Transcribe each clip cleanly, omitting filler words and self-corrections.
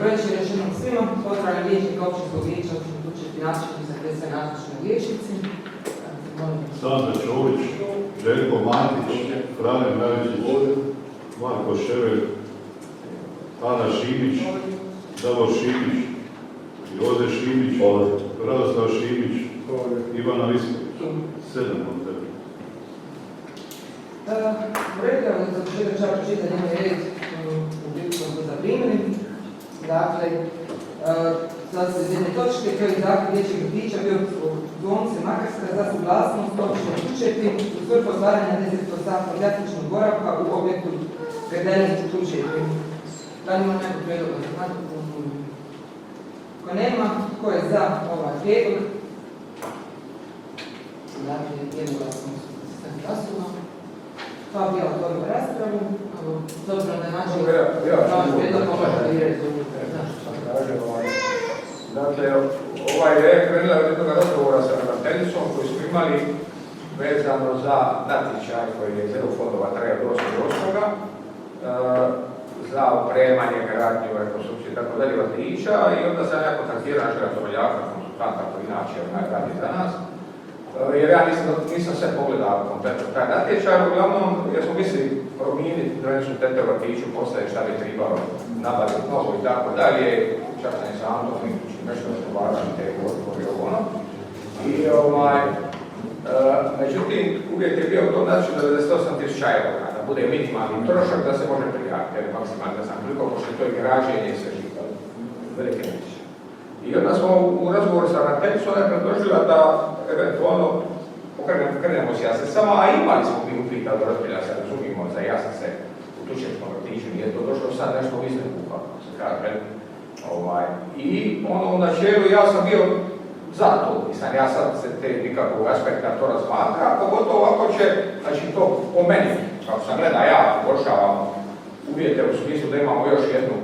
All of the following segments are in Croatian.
Dobroveče još jednom svima. Pozdravljam liječnika općinskog vijeća, općine Tuče Finački za gdje se nazočni liječnici. Sandra Čović, Željko Matić, Frane Mravičić, Marko Šever, Ana Šimić, Davor Šimić, Joze Šimić, Radoslav Šimić, Ivana Visković. 7 od tebe. Rekao za početak čak čitanje ovaj red u obliku smo zaprimili. Dakle, sad se iz jedne točke, to je zahtjev dječjeg vrtića bolnice Makarska za suglasnost općine Tučepi u svrhu ostvaranja 10% jasličnog boravka u objektu Grdelić u Tučepi. Da li ima nekog prijedloga za znatku? Ko nema, ko je za ovaj prijedlog? Dakle, jednoglasno se glasilo. Pa bi ja otvorio raspravu. S obzirom da je način prijedlog možete i rezultati. Dakle, ovaj je krenula od jednog razgovora sa ravnateljicom koji smo imali vezano za natječaj koji je iz EU fondova traja do 8.8. Za opremanje, gradnju, rekonstrukciju i tako dalje vrtića i onda sam ja kontaktirao našega Tomiljaka, konsultanta koji inače radi za nas. Jer ja nisam sve pogledao kompletno taj natječaj, uglavnom jer smo mislili promijeniti graničnu tete u vrtiću, postaje šta bi trebalo nabaviti novo i tako dalje, čak sam i sa Antom Mikućim nešto razgovarali te odgovori ovo ono. I međutim, uvijek je bio to znači 98.000 eura, da bude minimalni trošak da se može prijaviti, jer maksimalno ne znam koliko, pošto je to i građenje i sve živo, velike natječaje. I onda smo u razgovoru sa ravnateljicom ona je predložila da eventualno krenemo s jaslicama, a imali smo mi upita do roditelja, se razumijemo za jaslice u Tučepičkom vrtiću, nije to došlo sad nešto u izneku, kako se kaže. I ono u načelu ja sam bio za to, nisam ja sad se te nikakvog aspekta to razmatra, pogotovo ako će, znači to po meni, kako sam gleda ja, poboljšavam uvjete u smislu da imamo još jednu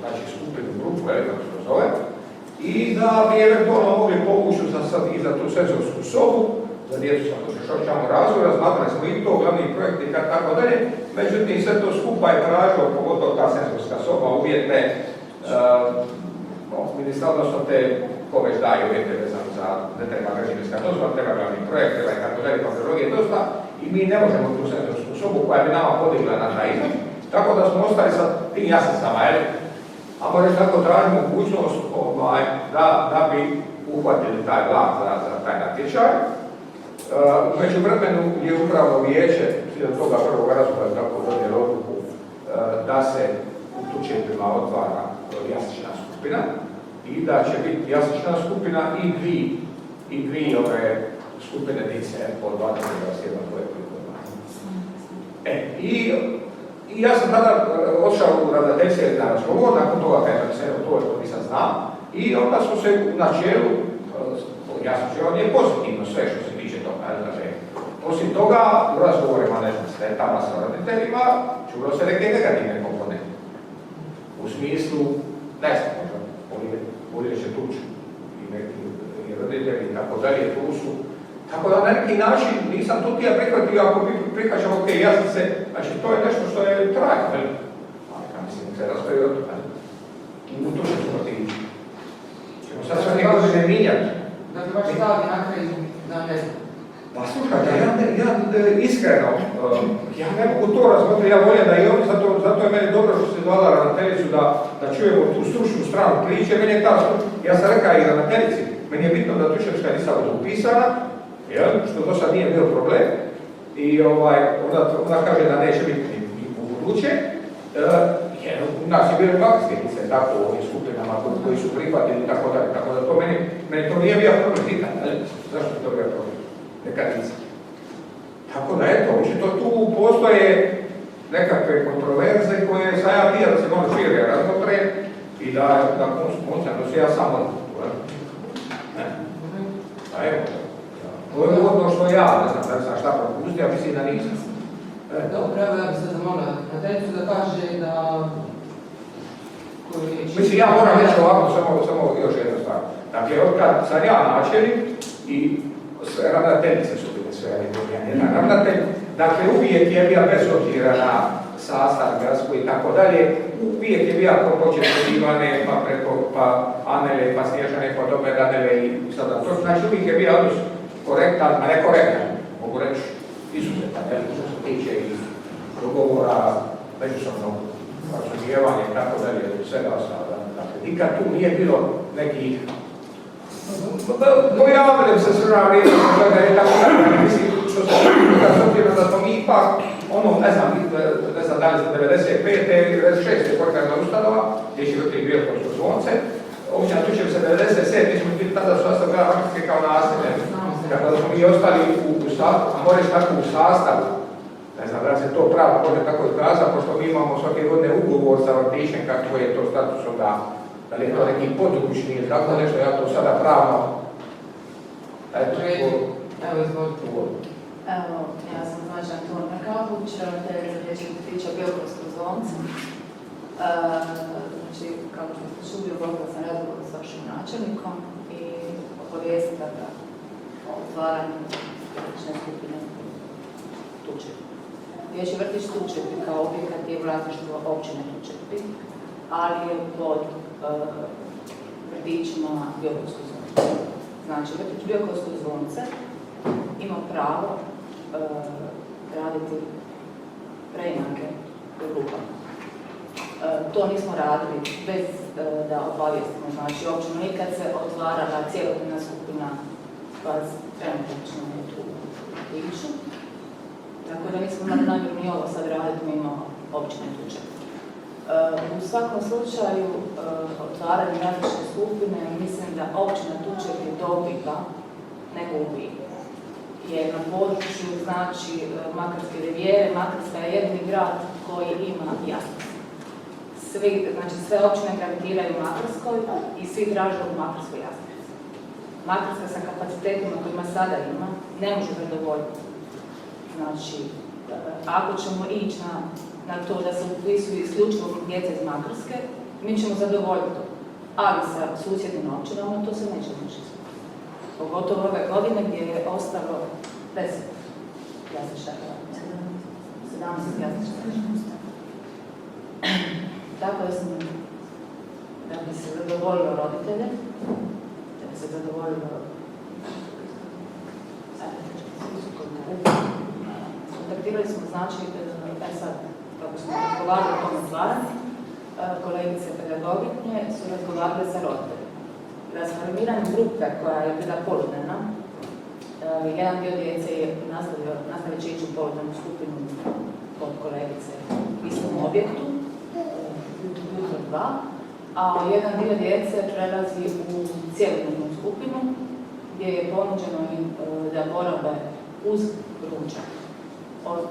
znači skupinu grupu, kako se to zove, i da bi eventualno mogli povući i za tu senzorsku sobu, za djecu sa poteškoćama u razvoju, razmatrali smo i to, glavni projekt i tako dalje, međutim sve to skupa je tražilo, pogotovo ta senzorska soba, uvjete, odnosno te ko već daje uvjete vezano za ne treba građevinska dozvola, treba glavni projekt, treba i tako dalje, papirologije dosta, i mi ne možemo tu senzorsku sobu koja bi nama podigla na taj iznos, tako da smo ostali sa tim jasnicama, a možeš tako tražiti mogućnost da bi uhvatili taj vlak za taj natječaj. Među vremenu je upravno vijeće, slijedom toga prvog razgovora tako donijelo odluku da se u Tučepima otvara jaslična skupina i da će biti jaslična skupina i dvije ove skupine dice po 20-21 koje I ja sam tada odšao u ravnateljstvu na razgovor, nakon toga kada se to nisam znao, i onda smo se u načelu, jasno će ovdje pozitivno sve što se tiče toga, osim toga u razgovorima s tetama sa roditeljima čulo se neke negativne komponente. U smislu, ne znam, bolje će tući i roditelji i tako dalje, tu su. Tako da na neki način nisam to tija prihvatio, ako prihvaćamo te jasnice, znači to je nešto što je trajno, ali mislim se raspravi o toga. U Tučepičkom vrtiću. Ćemo sad sve nekako se ne minjati. Dakle, baš stavi na kraju da ne znam. Pa slušajte, ja iskreno, ja ne mogu to razmotriti, ja volim da i ovdje, zato je meni dobro što se zvala ravnateljicu da čujemo tu stručnu stranu priče, meni je ta ja sam rekao i ravnateljici, meni je bitno da Tučepička lista bude upisana, što do sad nije bio problem, i ona kaže da neće biti ni u buduće, jer u nas je bilo bakstinice tako u ovim skupinama koji su prihvatili i tako dalje, tako da to meni to nije bio problem nikad, zašto je to bio problem? Nekad nisam. Tako da eto, to tu postoje nekakve kontroverze koje sam ja bio da se malo šire razmotre i da konca, da se ja sam odluku. A evo, to je uvodno što ja, ne znam da sam šta propustio, ja mislim da nisam. Dobro, evo ja bih se zamolila na tecu da kaže da... Mislim, ja moram reći ovako, samo još jednu stvar. Dakle, otkad sam ja načelnik i ravnateljice su bile sve, ravnatelj, dakle uvijek je bio bez obzira na sastav gradsko i tako dalje. Uvijek je bio ako počet od Ivane, pa Anele, pa Snježane, pa dobe Radele i sada to. Znači uvijek je bio odnos korektan, a ne korektan, mogu reći izuzetan, što se tiče i dogovora, međusobnog razumijevanja i tako dalje, svega ostalo. Nikad tu nije bilo nekih pojavljam se sve na vrijeme, da je tako da mislim, što se s da smo mi ipak, ne znam, da li za 95. ili 96. korkarna ustanova, gdje će vrti Biokovsko zvonce, općina Tučev se 97. mi smo bili tada sastav grada Makarske kao naselje, kada smo mi ostali u sastavu, a moraš tako u sastavu, ne znam da se to pravo može tako izglasati, pošto mi imamo svake godine ugovor sa vrtićem kako je to statusom da li je to neki područni ili tako nešto, ja to sada pravno. Evo, izvolite. Evo, ja sam znači Antonija Kapuć, ravnateljica dječjeg vrtića Biokovsko zvonce. Znači, kako smo čuli, obavila sam razgovor s vašim načelnikom i obavijestila ga o otvaranju vrtićne skupine Tučepi. Dječji vrtić Tučepi kao objekat je vlasništvo općine Tučepi, ali je pod vrtićima Biokovsko zvonce. Znači, vrtić Biokovsko zvonce ima pravo raditi preinake u grupama. To nismo radili bez da obavijestimo, znači općinu nikad se otvarala cijelodnevna skupina koja trenutno je tu vrtiću. Tako da nismo imali namjeru ni ovo sad raditi mimo općine Tučepi. U svakom slučaju, otvaranje različite skupine, mislim da općina Tučepi dobiva nego ubija. Jer na području, znači, Makarske rivijere, Makarska je jedini grad koji ima jaslice. Znači, sve općine gravitiraju u Makarskoj i svi traže u Makarskoj jaslice. Makarska sa kapacitetima kojima sada ima, ne može zadovoljiti. Znači, ako ćemo ići na to da se upisuju isključivo djeca iz Makarske, mi ćemo zadovoljiti to. Ali sa susjednim općinama to se neće moći. Pogotovo ove godine gdje je ostalo 10 jasličara, 17 jasličara. Tako da bi se zadovoljilo roditelje, da bi se zadovoljilo kontaktirali smo, znači, sad, kako smo razgovarali o tom otvaranju, kolegice pedagoginje su razgovarali sa roditeljima. Transformiranjem grupe koja je bila poludnevna, jedan dio djece je nastavit će ići u poludnevnu skupinu kod kolegice u istom objektu, jutro 2, a jedan dio djece prelazi u cijelodnevnu skupinu gdje je ponuđeno im da borave uz ručak. Od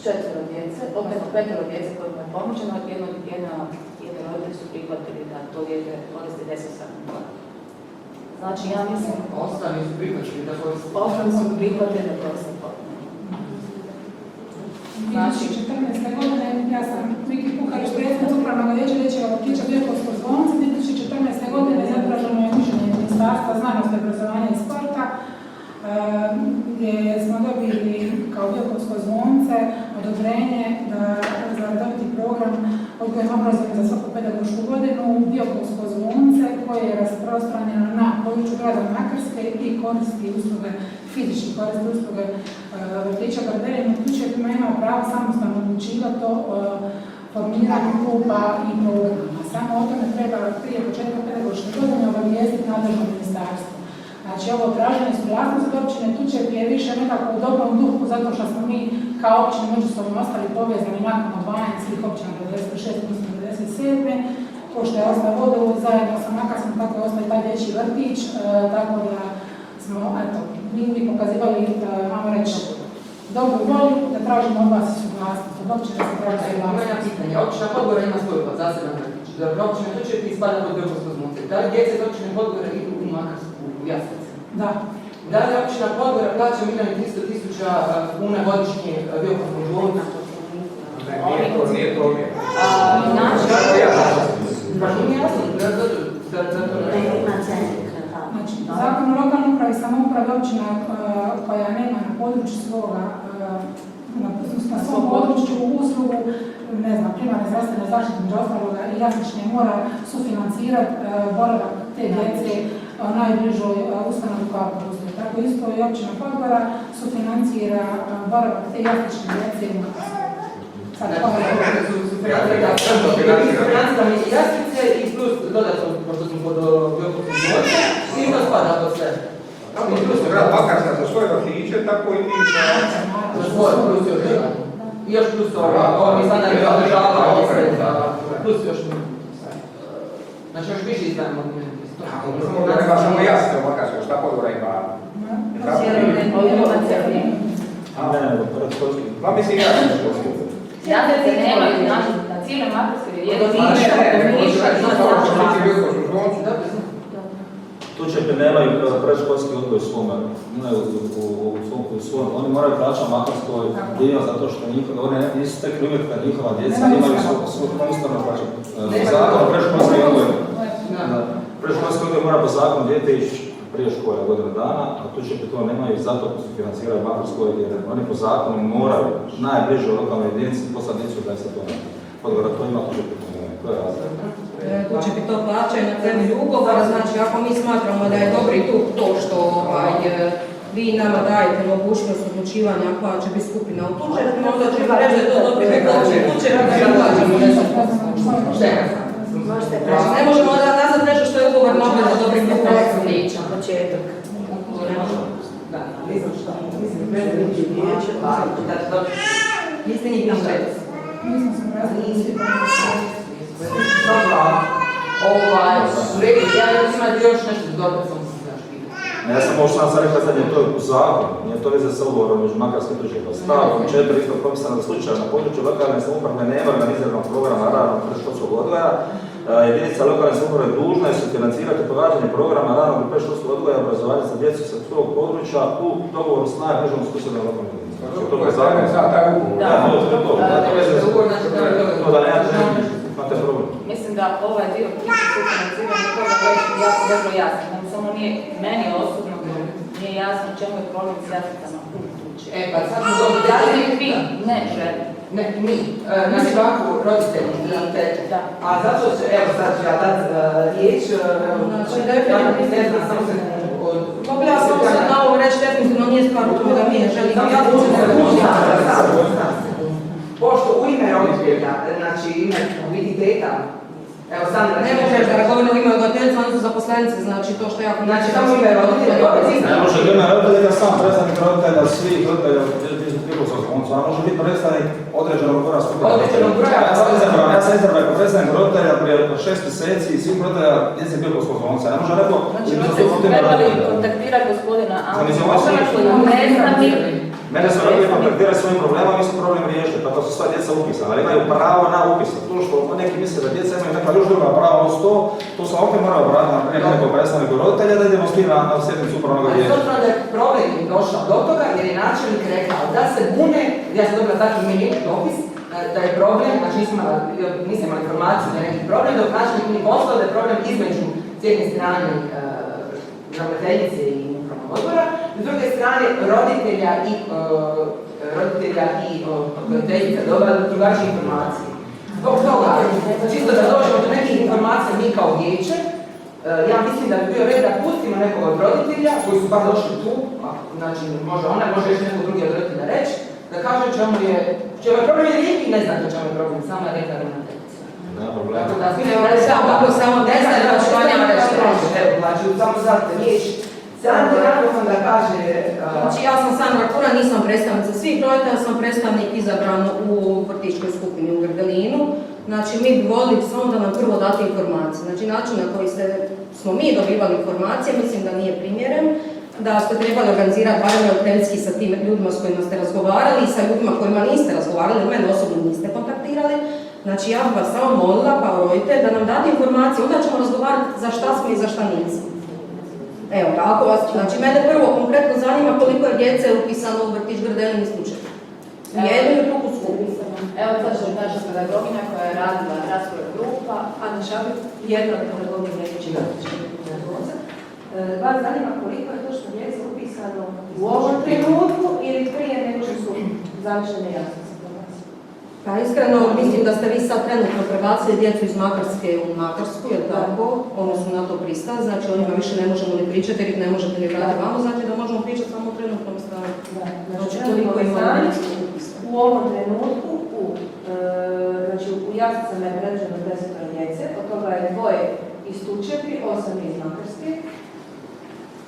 4 djece, odnosno 5 djece kojima je ponuđeno, jedan roditelj su prihvatili da to dijete koristi 10 sati. Znači, ja mislim... Ostali su prihvatili da koriste. Ostali su prihvatili da koriste potpuno. Znači, 2014. godine, ja sam Miki Pukarić, predsjednik upravnog vijeća dječjeg vrtića Biokovsko zvonce. 2014. godine zatraženo je mišljenje Ministarstva znanosti, obrazovanja i sporta, gdje smo dobili kao Biokovsko zvonce odobrenje za redoviti program odgojno obrazovanja za svaku pedagošku godinu Biokovsko zvonce koje je rasprostranjeno na području grada Makarske i koristi usluge, fizički koristi usluge vrtića Garderin. Tučepi imao pravo samostalno odlučivati o formiranju kluba i programa. Samo o tome treba prije početka pedagoške godine obavijestiti nadležno ministarstvo. Znači, ovo traženje suglasnosti od općine Tučepi je više nekako u dobrom duhu, zato što smo mi kao općine međusobno ostali povezani nakon odvajanja svih općina 96. odnosno 97. Pošto je ostao vodovod zajedno sa Makarskom, tako je ostao i taj dječji vrtić, tako da smo, eto, mi pokazivali, ajmo reći, dobru volju da tražimo od vas suglasnost, od općine se traži suglasnost. Ima jedna pitanja. Općina Podgora ima svoj zaseban vrtić. Dobro, općina Tučepi spada pod Biokovsko zvonce. Da li djece iz općine Podgora idu u Makarsku u jaslice? Da. Da li općina Podgora plaća 1.300.000 kuna godišnje Biokovskom zvoncu? Nije to uvijek. Znači, Zakon o lokalnoj upravi i samoupravi općina koja nema na području svoga na svom području uslugu, ne znam, primarne zdravstvene zaštite, među ostaloga i jaslične mora sufinancirati boravak te djece najbližoj ustanovi koja postoji. Tako isto i općina Podgora sufinancira boravak te jaslične djece u Makarskoj. Financiramo i jaslice i plus dodatno, pošto smo pod Biokosnog zvonca, i to spada pod sve. Kako je plus grad Makarska za svoje vrtiće, tako i mi Za svoje, plus još jedan. I još plus ovo mi sada ne održavamo plus još znači još više izdajemo od mene. možda nema samo jasne u Makarskoj, šta Podgora ima? Pa mislim jasne školske. Jaslice nemaju, znači na cijeloj Makarskoj je Tu će nemaju predškolski odgoj u svom, oni moraju plaćati Makarskoj dio zato što oni nisu stekli uvjet da njihova djeca imaju svoj ustavno plaćati. Zakon o predškolski odgoj. Predškolski odgoj mora po zakonu dijete ići prije škole godinu dana, a tu će to nemaju zato što se financiraju Makarskoj jer oni po zakonu moraju najbliže u lokalnoj jedinici poslati djecu da se to ne. Podgora to ima, tu će to je razlog. Kuće to plaćaju na temelju ugovora, znači ako mi smatramo da je dobri tu to što vi nama dajete mogućnost odlučivanja koja će biti skupina u tuđe, onda ćemo reći da je to dobri kuće, da ga plaćamo nešto. Ne možemo da nazvat nešto što je ugovorno obvezno dobri kuće. Početak. Da, nisam šta, mislim, predstavnički vijeće, niste njih ništa. Nisam se različiti. Dobro, ja imate još nešto dobro sam se znaš pitati. Ja sam možda sam rekla sad je to u zakonu, nije to veze sa ugovorom među Makarskim tužbama. Stavkom 4 isto propisano da slučaja na području lokalne samouprave nema organiziranog programa ranog predškolskog odgoja. Jedinica lokalne samouprave dužna je sufinancirati provođenje programa ranog predškolskog odgoja i obrazovanja za djecu sa svog područja u dogovoru s najbližom susjednom lokalnom jedinicom. Znači to je zakon. To da nemate problem. Mislim da ovaj dio priče sufinanciranja toga već jako dobro jasno. Samo nije meni osobno nije jasno čemu je problem s jaslicama u kući. Pa sad smo dobro Da li vi ne želite? Ne, mi. Naši ovako roditelji i tete. A zato će, evo sad ću ja dati riječ, ne znam, samo se Mogla ja sam sad na ovo reći, definitivno nije stvar u tome da mi ne želimo. Pošto u ime roditelja, znači ime biti teta, evo Sandra, Ne možeš da govorimo o ime odgojiteljica, oni su zaposlenice, znači to što ja... Znači samo ime roditelja, Ne može ime roditelja, sam predstavnik roditelja, svih roditelja iz Biokosnog zvonca, a može biti predstavnik određenog broja skupina. Određenog broja? Ja sam izabrao kao predstavnik roditelja prije 6 mjeseci i svih roditelja iz Biokosnog zvonca. Ne može neko... Znači, trebali kontaktirati gospodina Mene su roditelji kontaktirali svojim problemom i su problem riješili, tako su sva djeca upisana, ali imaju pravo na upis. To što neki misle da djeca imaju neka još druga prava uz to sam opet morao obratiti na nekog predstavnika roditelja da idemo s tim na sjednicu upravnog vijeća. Ali da je problem došao do toga jer je načelnik rekao da se bune, ja sam dobila takvi mini dopis, da je problem, znači nisam imala informaciju da je neki problem, dok načelnik mi poslao da je problem između s jedne strane ravnateljice i upravnog odbora, s druge strane roditelja i odgojiteljica dobila drugačije informacije. Zbog toga, čisto da dođemo do nekih informacija mi kao vijeće, ja mislim da bi bio red da pustimo nekog od roditelja koji su bar došli tu, znači može ona, može još nekog drugi od roditelja reći, da kaže čemu je problem ili vi ne znate čemu je problem, sama je rekla ravnateljica. Nema problema. Tako da svi ne znaju što njama reći, evo, znači samo zato riječ. Sandra, nakon da kaže... Znači ja sam Sandra Kura, nisam predstavnica svih roditelja, sam predstavnik izabran u vrtićkoj skupini u Grdelinu. Znači mi bi volili samo da nam prvo date informacije. Znači način na koji smo mi dobivali informacije, mislim da nije primjeren. Da ste trebali organizirati barem roditeljski sa tim ljudima s kojima ste razgovarali i sa ljudima kojima niste razgovarali, mene osobno niste kontaktirali. Znači ja bih vas samo molila kao roditelj da nam date informacije, onda ćemo razgovarati za šta smo i za šta nismo. Evo, ako vas, znači mene prvo konkretno zanima koliko je djece upisano u vrtić Grdelin i slučaj. Jednu i drugu skupinu. Evo sad ću naša pedagoginja koja je radila raspored grupa, Ana Šabir, jedna od pedagoginja Ljevići vrtića. Vas zanima koliko je točno djece upisano u ovom trenutku ili prije nego što su završene jasne situacije. Pa iskreno mislim da ste vi sad trenutno prebacili djecu iz Makarske u Makarsku, jer tako, oni su na to pristali, znači o njima više ne možemo ni pričati jer ih ne možete ni vratiti vamo, znači da možemo pričati samo o trenutnom stanju. Znači toliko imamo u ovom trenutku, u jaslicama je predviđeno 10 djece, od toga je 2 iz Tučepi, 8 iz Makarske.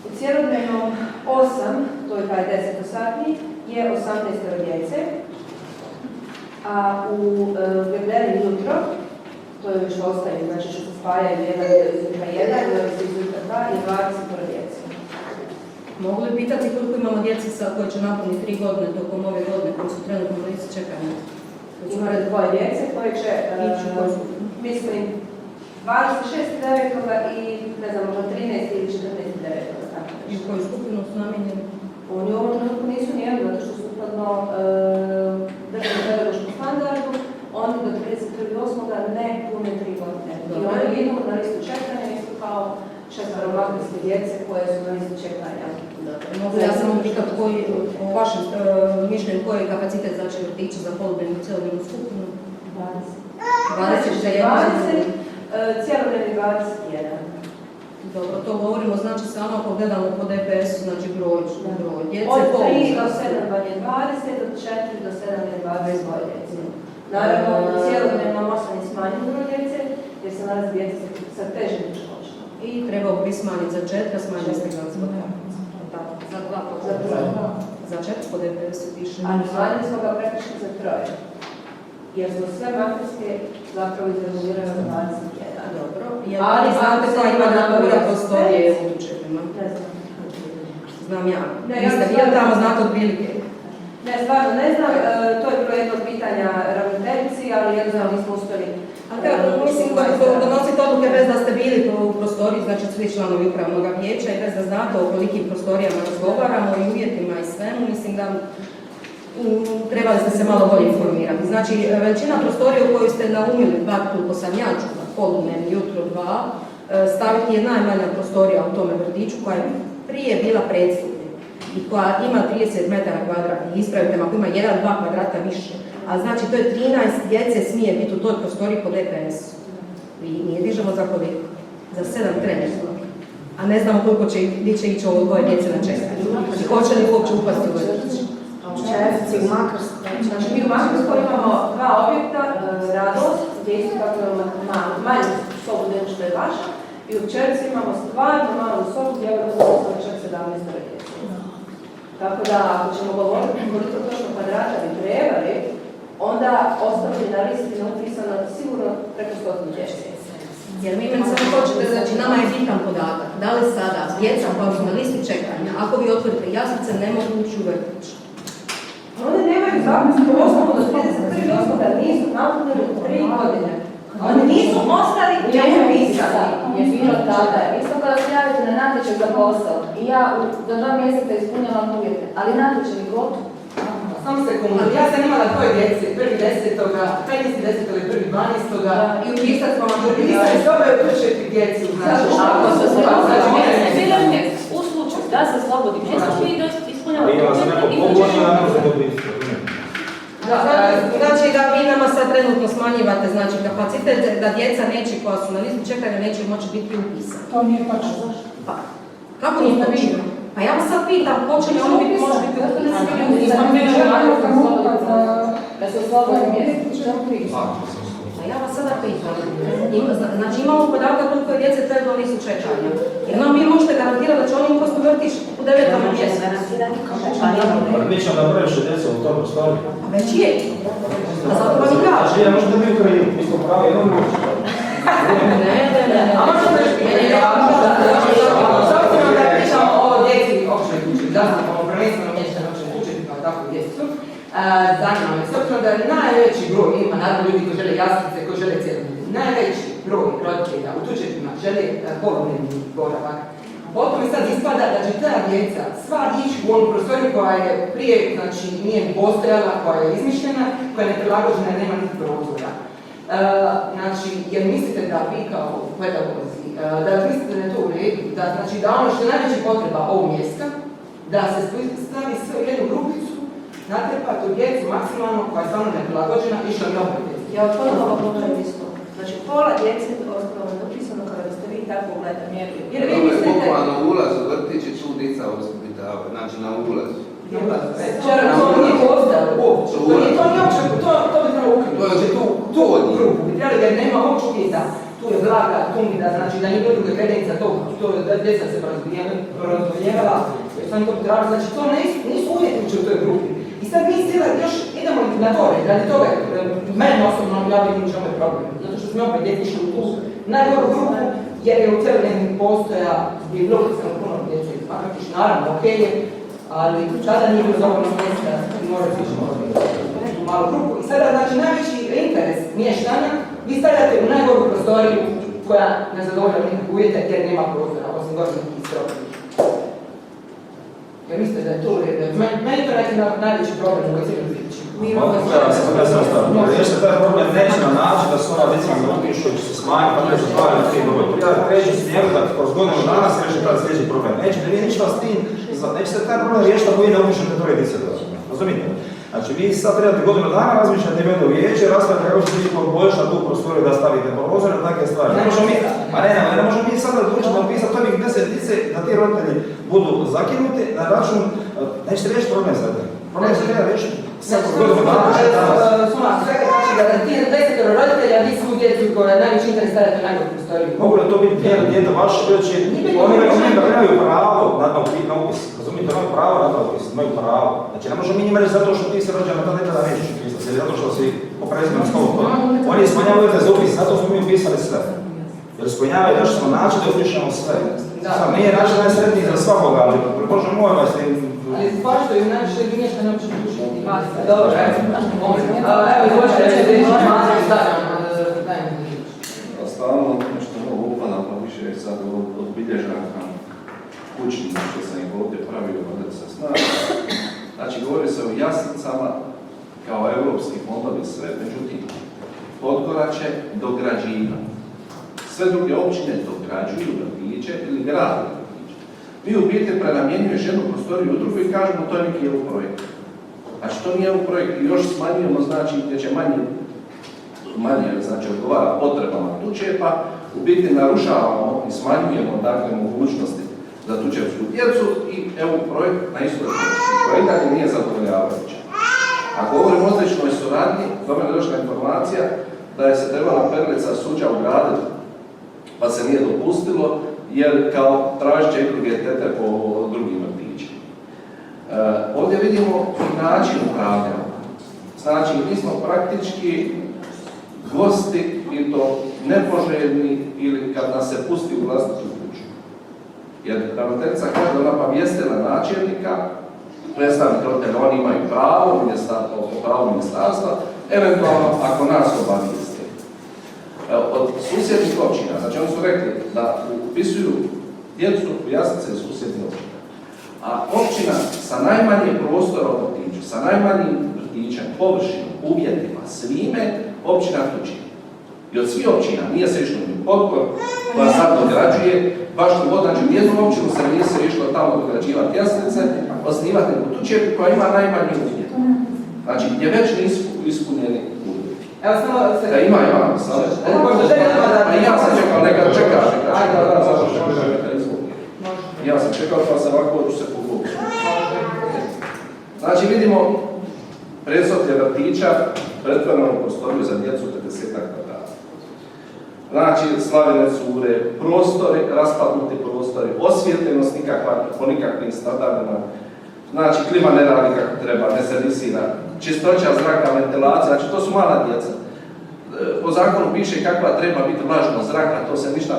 U cjelodnevnom 8, to je taj 10-satni, je 18 djece, a u Grdeli jutro, to je što ostaje, znači što se spajaju jedan iz jutra 1, jedan iz jutra 2 i 20 djece. Mogu li pitati koliko imamo djece koje će napuniti 3 godine tokom ove godine koji su trenutno na listi čekanja? Imali 2 djece koje će, mislim, 26.9. i ne znam, možda 13. ili 14.9. I u koju skupinu su namijenjeni? Oni u ovom trenutku nisu nijedni, zato što sukladno državnom pedagoškom standardu, oni do 31.8. ne pune 3 godine. I oni idu na listu čekanja, isto kao 6 makarske djece koje su na listu čekanja. Mogu ja samo pitati o vašem mišljenju koji je kapacitet znači vrtića za poludnevnu i cjelodnevnu skupinu? 20 za jednu? 20, cjelodnevni 21. Dobro, to govorimo znači samo ako gledamo po DPS-u, znači broj djece. Od 3 do 7 vam je 20, od 4 do 7 je 22 djece. Naravno, u cjelodnevnom 8 je smanjen broj djece, jer se nalazi djece sa težim teškoćama. I trebao bi smanjiti za 4, a smanjili ste ga zbog Za 2%. Za 4 po DPS-u piše. A smanjili smo ga praktično za 3. Jer smo sve makarske zapravo izregulirane za 21. Dobro. Ali znate koja ima natura prostorije u Tučepima? Ne znam. Znam ja. Vi ste bili tamo, znate otprilike. Ne, stvarno ne znam. To je bilo jedno od pitanja ravnateljici, ali jednostavno nismo uspjeli. A kako, mislim, donosite odluke bez da ste bili u prostoriji, znači svi članovi upravnog vijeća i bez da znate o kolikim prostorijama razgovaramo i uvjetima i svemu, mislim da trebali ste se malo bolje informirati. Znači, većina prostorija u koju ste naumili, bar koliko sam ja čula, poludnevni, jutro 2, staviti je najmanja prostorija u tome vrtiću koja je prije bila predstupnja i koja ima 30 metara kvadratnih, ispravite me ako ima 1-2 kvadrata više. A znači to je 13 djece smije biti u toj prostoriji po DPS-u. I nije dižemo za koliko? Za 7 trenutno. A ne znamo koliko će ići ovo 2 djece na čekanju. I hoće li uopće upasti u vrtić? Znači, mi u Makarskoj imamo 2 objekta, Radost, gdje isto kako imamo manju sobu nego što je vaša, i u Čerci imamo stvarno malu sobu gdje je čak 17 djece. Tako da, ako ćemo govoriti koliko točno kvadrata bi trebali, onda ostati na listi upisano sigurno preko 100 djece. Jer mi meni samo hoćete, znači nama je bitan podatak. Da li sada djeca koja su na listi čekanja, ako vi otvorite jaslice, ne mogu ući u vrtić? Oni nemaju zakonsku osnovu do 31. da nisu napunili 3 godine. Oni nisu ostali neupisani. Je bilo tada. Isto kada se javite na natječaj za posao i ja za 2 mjeseca ispunjavam uvjete, ali natječaj je gotov. Samo sekundu, ja sam imala tvoje djece, 1.10., 15.10. ili 1.12. I upisat smo vam Upisali sobe u Tučepi djecu, znači. Ako se u slučaju da se slobodi mjesto, mi ispunjavamo A ima za neko pogodnje, a ne može dobiti. Znači da vi nama sad trenutno smanjivate znači kapacitet da djeca neće koja su na listi čekanja neće moći biti upisani. To nije točno. Pa, kako nije točno? Pa ja vas sad pitam, hoće li ono biti može biti upisani? Da se slobodi mjesto, Pa ja vas sada pitam. Znači imamo podatak koliko je djece treba na listu čekanja. Jer nam vi možete garantirati da će oni upasti u vrtić u 9. mjesecu. Mi ćemo napraviti 60 u tom prostoru. A već je. A zato vam i kažem. Znači, ja možda mi u Ukrajini, mi smo pravi jednom ruču. Ne. A možda da još s obzirom da pričamo o djeci općoj kući, da znam, ovo prvenstveno mještane općoj kući, kao takvu djecu, zanima me, s obzirom da najveći broj ima, naravno ljudi koji žele jaslice, koji žele cjelodnevni, najveći broj roditelja u Tučepima žele poludnevni boravak. Potom sad ispada da će ta djeca sva ići u onu prostoriju koja je prije, znači nije postojala, koja je izmišljena, koja je neprilagođena, nema niti prozora. Znači, jer mislite da vi kao pedagozi, da mislite da je to u redu, da znači da ono što je najveća potreba ovog mjesta, da se stavi sve u jednu grupicu natrpa tu djecu maksimalno koja je stvarno neprilagođena išla i opet djecu. Ja od ponovo govorim isto. Znači, pola djece ostalo neupisano kada biste vi tako ugledali mjerili. Jer vi mislite... Bukvalno ulaz u vrtić i tu djeca ospitava, znači na ulazu. To nije postalo uopće. To nije uopće, to bi trebalo ukinuti. Tu grupu bi trebali jer nema uopće uvjeta. Tu je blaga, tumida, znači da nije druga kredenica to da djeca se razboljevala. Sam to trebali, znači to nisu uvjeti u toj grupi. I sad mi cijela još idemo na gore, radi toga, mene osobno ja vidim u čemu je problem. Zato što smo opet djeci išli u tu najgoru grupu, jer je u cijelom jednom postoja gdje je bilo puno djece iz Makartiš, naravno, okej je, ali tada nije bilo dovoljno mjesta i može svići u malu grupu. I sada, znači, najveći interes mještanja vi stavljate u najgoru prostoriju koja ne zadovoljava nikakve uvjete jer nema prostora, osim gornjih i stropnih. Ja mislite da je to u redu. Meni je to neki najveći problem u cijelom priči. Riješite taj problem neće na način da se ova djeca ne upišu i će se smanjiti, pa ne se stvari na 3 dovoljno. Ja kreću s njegu da kroz godinu dana se reši taj sljedeći problem. Nećete vi ništa s tim, nećete taj problem riješiti ako vi ne upišete troje djece. Razumite? Znači vi sad trebate godinu dana razmišljati imenu vijeće, raspravljati kako ćete vi poboljšati tu prostoriju da stavite prozor i takve stvari. Ne možemo mi, ne možemo mi sad odlučiti da upisati ovih 10 djece da ti roditelji budu zakinuti na račun, nećete riješiti problem sad. Problem se treba riješiti. Svega znači da ti 10 roditelja vi svu djecu koja je najveći interes stavljati u najgoru prostoriju. Mogu li to biti dijete vaše djeće? Oni imaju pravo na upis. Razumijete, imaju pravo na upis, imaju pravo. Znači ne možemo mi njima reći zato što ti se rođena na ta djeta da nećeš upisati, ili zato što si po prezimenu skolu. Oni ispunjavaju za upis, zato smo mi upisali sve. Jer ispunjavaju još smo način da upišemo sve. Sad nije način najsretniji za svakoga, ali Bože moj vas ne... Ali spašto im najviše da nije što ne uopće upušiti. Dobro, evo izvočite reći da ići malo stavljam. Stvarno nešto mnogo upada, pa više je sad odbilježaka kućnika što sam ih ovdje pravio, da se snaži. Znači, govori se o jaslicama kao evropski fondovi sve, međutim, Podgorače dograđivati. Sve druge općine dograđuju vrtiće ili grade vrtiće. Mi u biti prenamjenjuješ jednu prostoriju u drugu i kažemo to je neki EU projekt. Znači, to nije EU projekt i još smanjujemo, znači, gdje će manje znači, odgovara potrebama tučepa, u biti narušavamo i smanjujemo dakle mogućnosti za tučevsku djecu i EU projekt na istoj točki, koja i dalje nije zadovoljavajuća. A govorimo o odličnoj suradnji, do mene je došla informacija da je se trebala perlica suđa ugraditi, pa se nije dopustilo, jer kao tražit će druge tete po drugim vrtićima. Ovdje vidimo i način upravljanja. Znači, mi smo praktički gosti i to nepoželjni ili kad nas se pusti u vlastitu kuću. Jer ravnateljica kaže da ona obavijestila načelnika, predstavnik roditelja, oni imaju pravo ministarstva, eventualno ako nas obavijeste. Od susjednih općina, znači oni su rekli da upisuju djecu u jaslice susjednih općina. A općina sa najmanje prostora u vrtiću, sa najmanjim vrtićem, površinom, uvjetima, svime, općina Tučin. I od svih općina nije se išlo ni Podgor, koja sad dograđuje, baš u Vodanđu, jednu općinu se nije se išlo tamo dograđivati jaslice, osnivati neku Tučepu koja ima najmanji uvjet. Znači, gdje već nisu ispunjeni uvjeti. Evo samo se... Da ima, samo. Pa ja sam čekao, nekad čekaš, ja sam čekao, pa sam ovako ću se pokući. Znači, vidimo predsoblje vrtića, pretvoreno prostoriju za djecu 50-ak kvadrata. Znači, slavene cure, prostori, raspadnuti prostori, osvijetljenost nikakva, po nikakvim standardima. Znači, klima ne radi kako treba, ne servisira, čistoća zraka, ventilacija, znači to su mala djeca. Po zakonu piše kakva treba biti vlažnost zraka, to se ništa,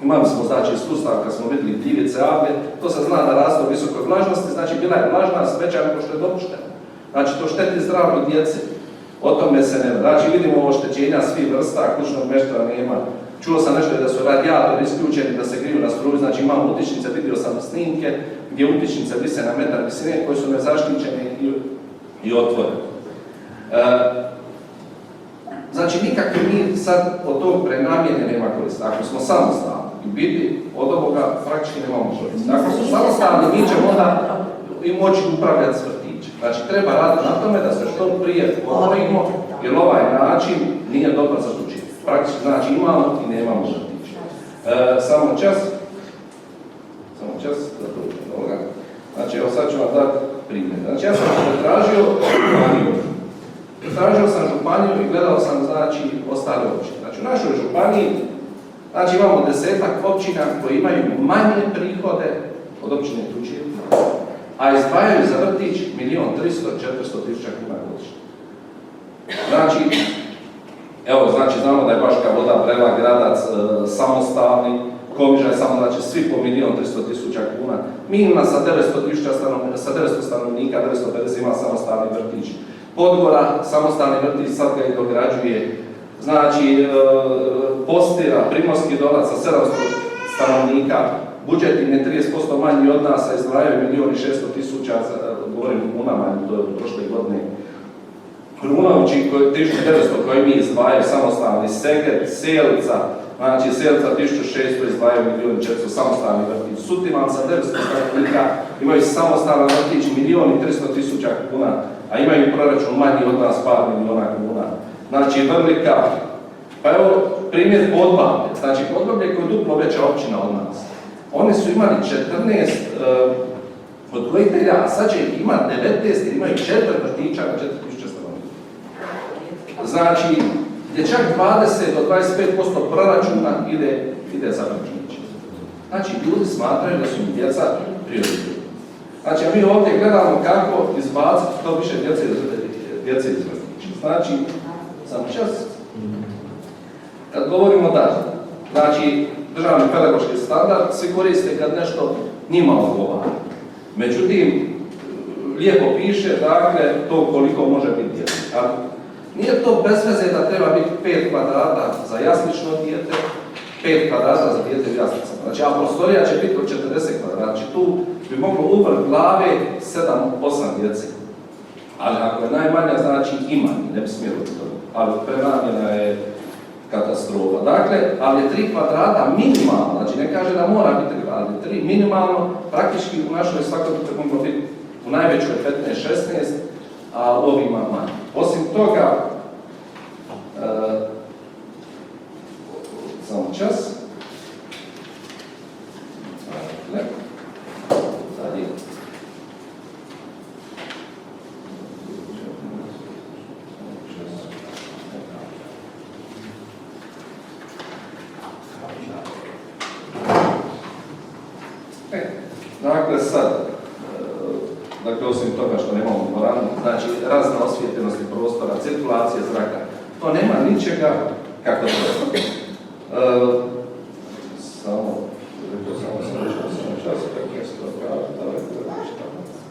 imali smo znači iskustav kad smo vidjeli gljivice, alge, to se zna da raste u visokoj vlažnosti, znači bila je vlažnost veća nego što je dopušteno. Znači to šteti zdravlju djece, o tome se ne. Znači vidimo oštećenja svih vrsta, kućnog mještava nema. Čuo sam nešto da su radijatori isključeni, da se griju na struju, znači imamo utičnice, vidio sam snimke gdje utičnice vise na metar visine koji su nezaštićene i otvorene. Znači nikakve mi sad od tog prenamjene nema koristi. Ako smo samostalni i biti od ovoga praktički nemamo koristi. Ako smo samostalni mi ćemo onda i moći upravljati s vrtićem. vrtića. Znači, treba raditi na tome da se što prije odvojimo, jer ovaj način nije dobar za učenje. Praktično znači imamo i nemamo vrtića. Samo čas da dođem do ovoga. Znači, evo sad ću vam dati primjer. Znači, ja sam tražio sam županiju i gledao sam, znači, ostale općine. Znači, u našoj županiji, znači, imamo 10-ak općina koji imaju manje prihode od općine Tučepi, a izdvajaju za vrtić 1.300.000-400.000 kuna godišnje. Znači, evo, znači, znamo da je Baška Voda, Prelak, Gradac, Samostalni, Komiža je samo, znači, svi po 1.300.000 kuna. Milna sa 900 stanovnika, 950 ima samostalni vrtić. Podgora, samostalni vrtić, sad ga i dograđuje. Znači, Postira, Primorski Dolac sa 700 stanovnika, budžet im je 30% manji od nas, a izdvajaju 1.600.000, govorim u kunama, to je od prošle godine. Runovči, 1900 koji mi izdvajaju samostalni, Seget, Selica, znači Selica 1600 izdvajaju 1.400.000 samostalni vrtić. Sutivan sa 900 stanovnika imaju samostalan vrtić 1.300.000 kuna, a imaju proračun manji od nas par milijuna kuna. Znači Vrlika, pa evo primjer Podbablje, znači Podbablje koji je duplo veća općina od nas. Oni su imali 14 odgojitelja, a sad će ih imati 19 jer imaju 4 vrtića na 4.000 stanovnika. Znači, gdje čak 20 do 25% proračuna ide za vrtiće. Znači, ljudi smatraju da su im djeca prioritet. Znači, a mi ovdje gledamo kako izbaciti što više djece iz vrtića. Znači, samo čas. Kad govorimo da, znači, državni pedagoški standard svi koriste kad nešto njima odgovara. Međutim, lijepo piše, dakle, to koliko može biti djece. Nije to bez veze da treba biti 5 kvadrata za jaslično dijete, 5 kvadrata za dijete u jaslicama. Znači, a prostorija će biti od 40 kvadrata. Znači, tu bi moglo uvrh glave 7-8 djece. Ali ako je najmanja, znači ima, ne bi smjelo biti to. Ali prenamjena je katastrofa. Dakle, ali je 3 kvadrata minimalno, znači ne kaže da mora biti ali 3 minimalno, praktički u našoj svakodnevnici moglo biti u najvećoj 15-16, a u ovima manje. Osim toga, samo čas. Dakle, sad, osim toga što nemamo dvoranu, znači razna osvijetljenosti prostora, cirkulacija zraka, to nema ničega kako to je.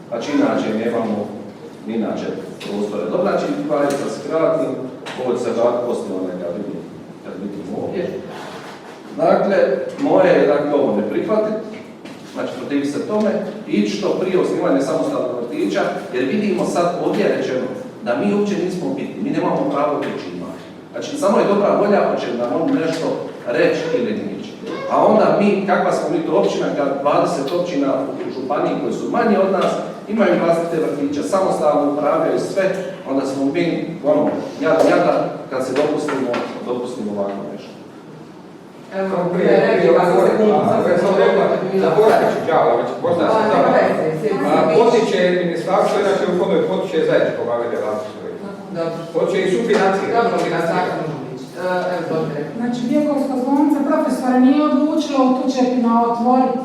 Znači, inače nemamo prostore. Dobro, znači, hvala da se kratim, ovo će se vrati poslije onaj kad vidimo ovdje. Dakle, moje je, dakle, ovo ne prihvatiti, znači protivi se tome, ići što prije osnivanje samostalnog vrtića, jer vidimo sad ovdje rečeno da mi uopće nismo bitni, mi nemamo pravo odlučivati. Znači, samo je dobra volja, hoće nam on nešto reći ili neće. A onda mi, kakva smo mi to općina, kad 20 općina u županiji koji su manje od nas, imaju vlastite vrtiće, samostalno upravljaju sve, onda smo mi, jada kad se dopustimo ovako nešto. Samo prije, zaboravit ću djavo, već možda sam zaboravio. Potiče ministarstvo, inače u fondu potiče zajedničko obavljanje djelatnosti. Potiče i sufinanciranje. Znači, Bjekovska zvonica profesora nije odlučilo u Tučepima otvoriti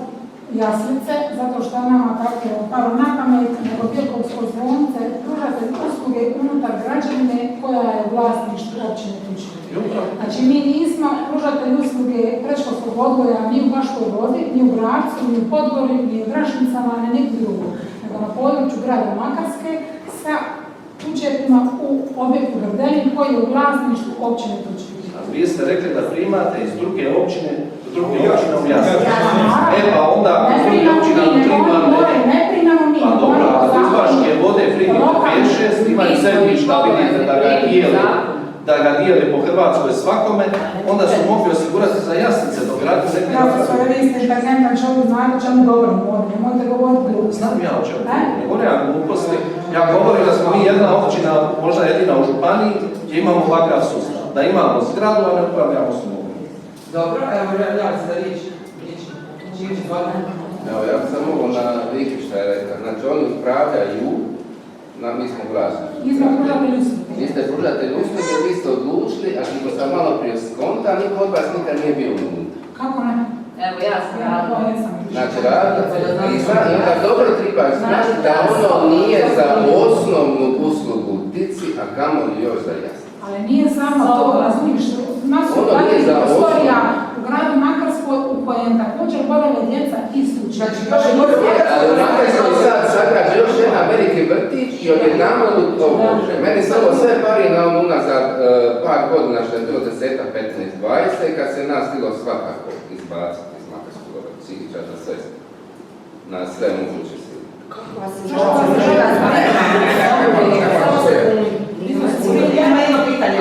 jaslice, zato što nama tako palo na pamet, nego Bjekovsko zvonice pružatelj usluge unutar građevine koja je vlasništvo općine Tučepi. Znači, mi nismo pružatelj usluge predškolskog odgoja ni u Baškoj Vodi, ni u Gradcu, ni u Podgori, ni u Drašnicama, ni negdje drugo, nego na području grada Makarske sa Tučepima u objektu Grdelin koji je u vlasništvu općine Tučepi. Vi ste rekli da primate iz druge općine u jaslice. Pa onda iz druge općine primate... Ne primamo mi. Pa dobro, ali iz Baške Vode primite 5-6, imaju zemljišta, vidite da ga dijeli. da ga dijeli po Hrvatskoj svakome, onda su mogli osigurati za jaslice dok radi neki Profesor, vi ste inteligentan čovjek, znate o čemu govorim ovdje, nemojte govoriti gluposti. Znam ja o čemu, ne govorim ja gluposti. Ja govorim da smo mi jedna općina, možda jedina u županiji, gdje imamo ovakav sustav. Da imamo zgradu, a ne upravljamo s njom. Dobro, evo ja se da riječ. Evo, ja sam ovo na Viki šta je rekao. Znači, oni upravljaju, mi smo vlasnici. Mi smo pružatelji usluge. Vi ste pružatelji usluge, vi ste odlučili, a što sam malo prije skonta, niko od vas nikad nije bio unutra. Kako ne? Evo, ja sam Ja to jesam. Znači, radite i onda dobro treba znati da ono nije za osnovnu uslugu tici, a kamoli još za jasno. Ali nije samo to, razumiješ, nas su Ono takvih nije za prostorija u gradu Makarskoj u kojem također borave djeca i slučaje. Znači, Ali u Makarskoj sad sagrađe još jedan veliki vrtić i odjedanput to može. Meni samo sve pari na unazad par godina što je bilo 10, 15, 20, kad se nas htjelo svakako izbaciti iz Makarskog vrtića za sve, na sve moguće sile. Ja imam pitanje.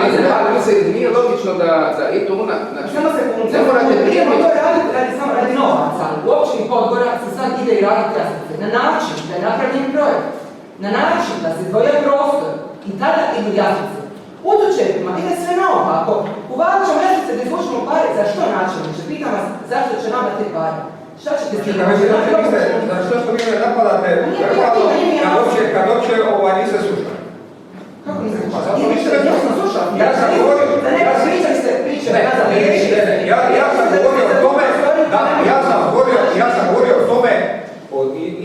Ali se nije logično da i to znači, Samo se ne morate idemo to raditi samo radi novaca. U općini Podgora se sad ide i raditi jaslice. Na način da je napravljen projekt. Na način da se dvoja prostor i tada idu jaslice. U Dučepima ide sve naopako. U Valačom jaslice da izvučemo pare, za što načelniče? Pitam vas zašto će nama te pare. Šta ćete s tim? Znači, što što vi me napadate, kad uopće niste slušali. Kako nisam slušao? Zato niste Ja sam slušao. Ja sam govorio, Da ne pričali ste priče. ja sam govorio o tome, ja sam govorio o tome, o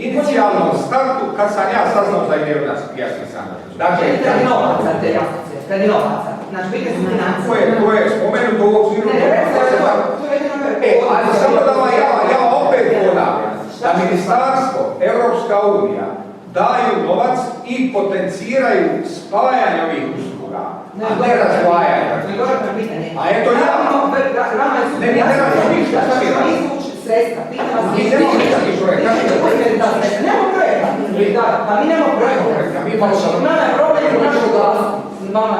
inicijalnom startu kad sam ja saznao da je u nas jasni sam. Dakle, Radi novaca te jaslice. Radi novaca. Znači, vidite su financije. to je spomenuto u okviru ali samo da vam ja opet ponavljam, da Ministarstvo, Europska unija daju novac i potenciraju spajanje ovih usluga, a ne razdvajanje. A eto ja... Ne radim ništa, šta mi radim? Sredstva, pitam vas, Mi nemamo nikakvih projekta. nemamo projekta. Pa mi nemamo projekta. Nama je problem u našu vlast.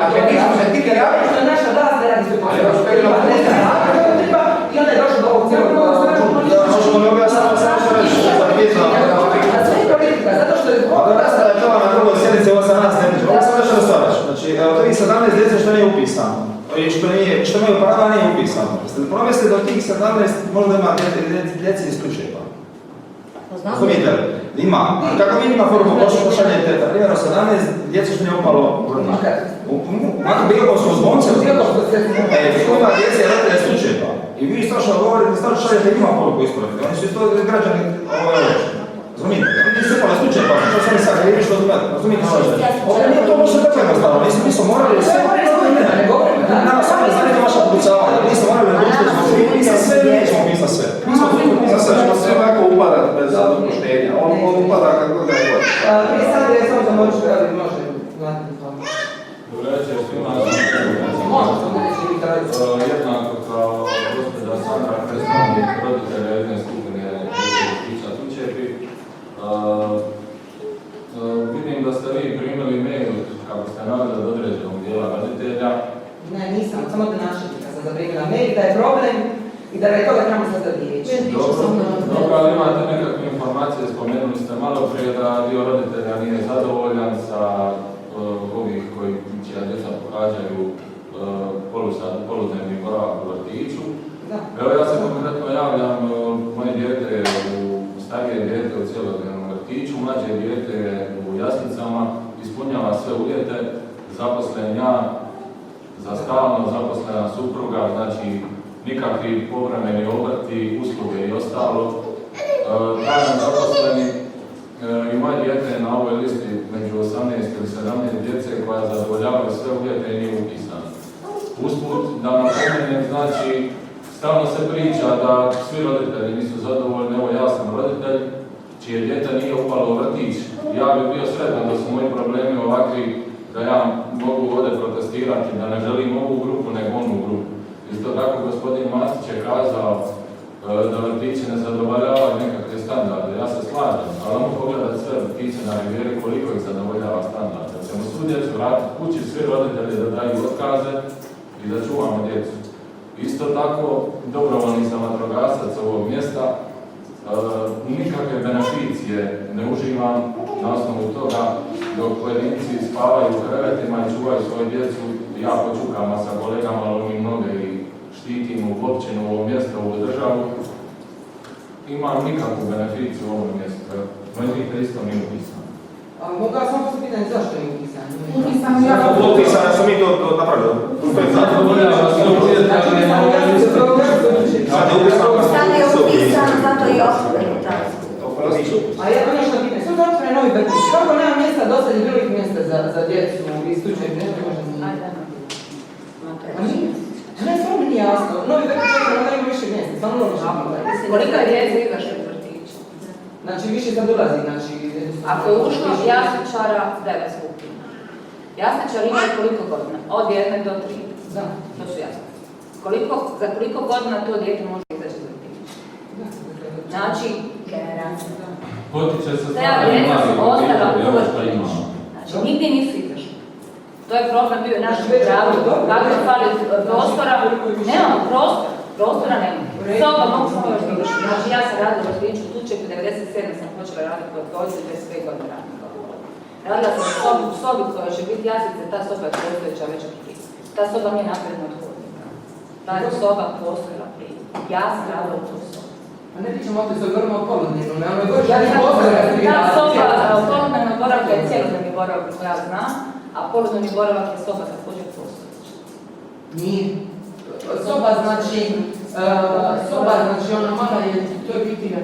Dakle, mi smo se tigli javiti. Što naša vlast ne radi sve i onda je došlo do ovog cijelog Možemo li objasniti samo što reći? A sve je politika, zato što je... Da je to na drugoj sjednici, ovo za nas ne tiče. Ovo sam nešto da stvarać. Znači, ovih 17 djece što nije upisano. I što imaju prava nije upisano. Jeste li promislili da od tih 17 možda ima djece iz slučajeva? Razumijete li? Ima. Kako vi njima formu pošaljete, na primjer, 17 djece što nije upalo u vrtić? Ako Bilkovsko zvonce, ima djece i roditelje slučajeva. I vi strašno govorite, strašno šaljete njima poruku ispraviti. Oni su isto građani ove općine. Razumijete? Oni nisu upali slučajeva, što sam sad gledali što odmeti. Razumijete što je? Ovdje nije to možda tako jednostavno, nismo morali sve. Nama samo ne zanima vaša poducavanja, nismo morali odlučiti smo svi pisati sve, nismo pisati sve. Nismo pisati sve. Sad ćemo sve ovako upadati bez dopuštenja. On upada kako ga je. Prije sad je samo da možeš raditi, može gledati to. Dobro večer svima. Može što da reći vi kada jednako kao gospođa Sandra, predstavnik roditelja jedne skupine vrtića Dučepi. Vidim da ste vi primili mail, kako ste naveli, od određenog dijela roditelja. Ne, nisam, samo da načelnika sam zaprimila mail, da je problem i da je toga trebamo sad riječ. Dobro, ali imate nekakve informacije, spomenuli ste malo prije da dio roditelja nije zadovoljan sa ovih koji čija djeca pohađaju poludnevni boravak u vrtiću. Evo ja se konkretno javljam, moje dijete je starije dijete u cjelodnevnom vrtiću, mlađe dijete je u jaslicama, ispunjava sve uvjete, zaposlen ja, za stalno zaposlena supruga, znači nikakvi povremeni obrti, usluge i ostalo. Trajno zaposleni i moje dijete je na ovoj listi među 18 ili 17 djece koja zadovoljavaju sve uvjete i nije upisano. Usput, da napomenem, znači, stalno se priča da svi roditelji nisu zadovoljni, evo ja sam roditelj, čije dijete nije upalo u vrtić. Ja bih bio sretan da su moji problemi ovakvi, da ja mogu ovdje protestirati, da ne želim ovu grupu nego onu grupu. Isto tako gospodin Mastić je kazao da vrtići ne zadovoljavaju nekakve standarde, ja se slažem, ali ono pogledati sve vrtiće vrtića na Rivijeri, koliko ih zadovoljava standard. Da ćemo svu djecu vratiti kući, svi roditelji da daju otkaze i da čuvamo djecu. Isto tako, dobrovoljni sam vatrogasac ovog mjesta, nikakve beneficije ne uživam na osnovu toga dok pojedinci spavaju u krevetima i čuvaju svoju djecu, ja počukama sa kolegama lomim noge i štitim u općinu, ovo mjesto, ovu državu. Imam nikakvu beneficiju u ovom mjestu, meni isto nije upisano. Mogu ja samo se pitanje zašto je upisano? Upisano smo mi to napravili. Sad je upisano, zato i otvoreno tako. A ja ono što pitam, sve otvoreno novi vrtić, kako nema mjesta, dosta je bilo ih mjesta za djecu i slučaj, nešto možda nije. Ne, samo mi nije jasno, novi vrtić otvoreno ima više mjesta, samo logično. Koliko je djece izašlo iz vrtića? Znači više sad ulazi, znači... Ako je ušlo jasličara 9 skupina. Jasličari imaju koliko godina? Od 1 do 3. Da. To su jasličari. Za koliko godina to dijete može izaći iz vrtića? Znači, generacija. Potiče se Te djeca su ostala u vrtiću. Znači, nigdje nisu izašli. To je problem bio našeg gradu. Kako je fali prostora? Nemamo prostora nemamo. Soba mogu samo još izašli. Znači, ja sam radila u vrtiću u Tučeku, 97. sam počela raditi kod Gojci, 25 godina radila. Radila sam u sobi koja će biti jaslice, ta soba je postojeća već od prije. Ta soba nije napredna od hodnika. Ta je soba postojala prije. Ja sam radila u toj sobi. A ne pričamo ovdje se govorimo o poludnevnu, ne ono je goš Ja i sam pozdravlja. ta soba, poludnevna boravka je cijelodnevni boravak koja ja znam, a poludnevni boravak je soba također postojeća. Nije. Soba znači ona mala je, to je biti na...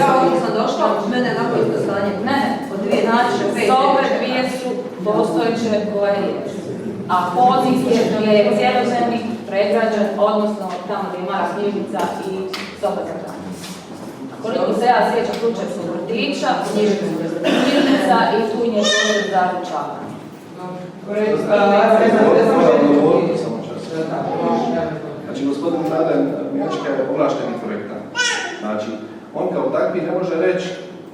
Ja ovdje sam došla, mene je nakon isto stanje. Ne, od dvije znači, sobe dvije su postojeće koje je. A poziv je cijelodnevni pregrađen, odnosno tamo gdje je moja knjižnica i soba za hranu. Koliko se ja sjećam Tučevskog vrtića, knjižnica i tu je sobe za ručavanje. Znači, gospodin Mladen Mjačka je ovlašteni projektant. Znači, on kao takvi ne može reći,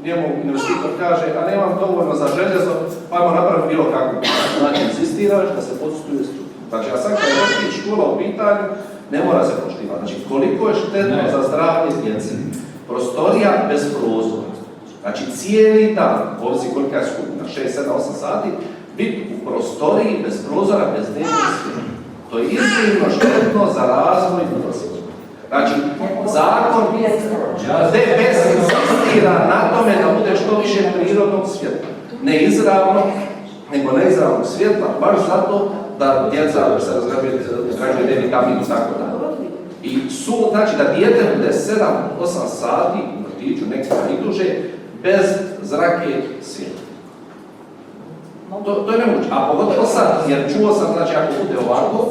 njemu investitor kaže, a nemam dovoljno za željezo, pa ajmo napraviti bilo kako. Znači, insistiraš da se podsustuje struku. Znači, a sad kad je vrtić škola u pitanju, ne mora se poštivati. Znači, koliko je štetno za zdravlje djece? Prostorija bez prozora. Znači, cijeli dan, ovisi kolika je skupina, 6, 7, 8 sati, biti u prostoriji bez prozora, bez dnevnog svjetla. To je iznimno štetno za razvoj djece. Znači, zakon DPS insistira na tome da bude što više prirodnog svjetla. Ne izravno, nego neizravnog svjetla, baš zato da djeca se razgrađuje D vitamin i tako dalje. I znači da dijete bude 7-8 sati u vrtiću, nekada i duže, bez zrake svjetla. To je nemoguće. A pogotovo sad, jer čuo sam, znači ako bude ovako,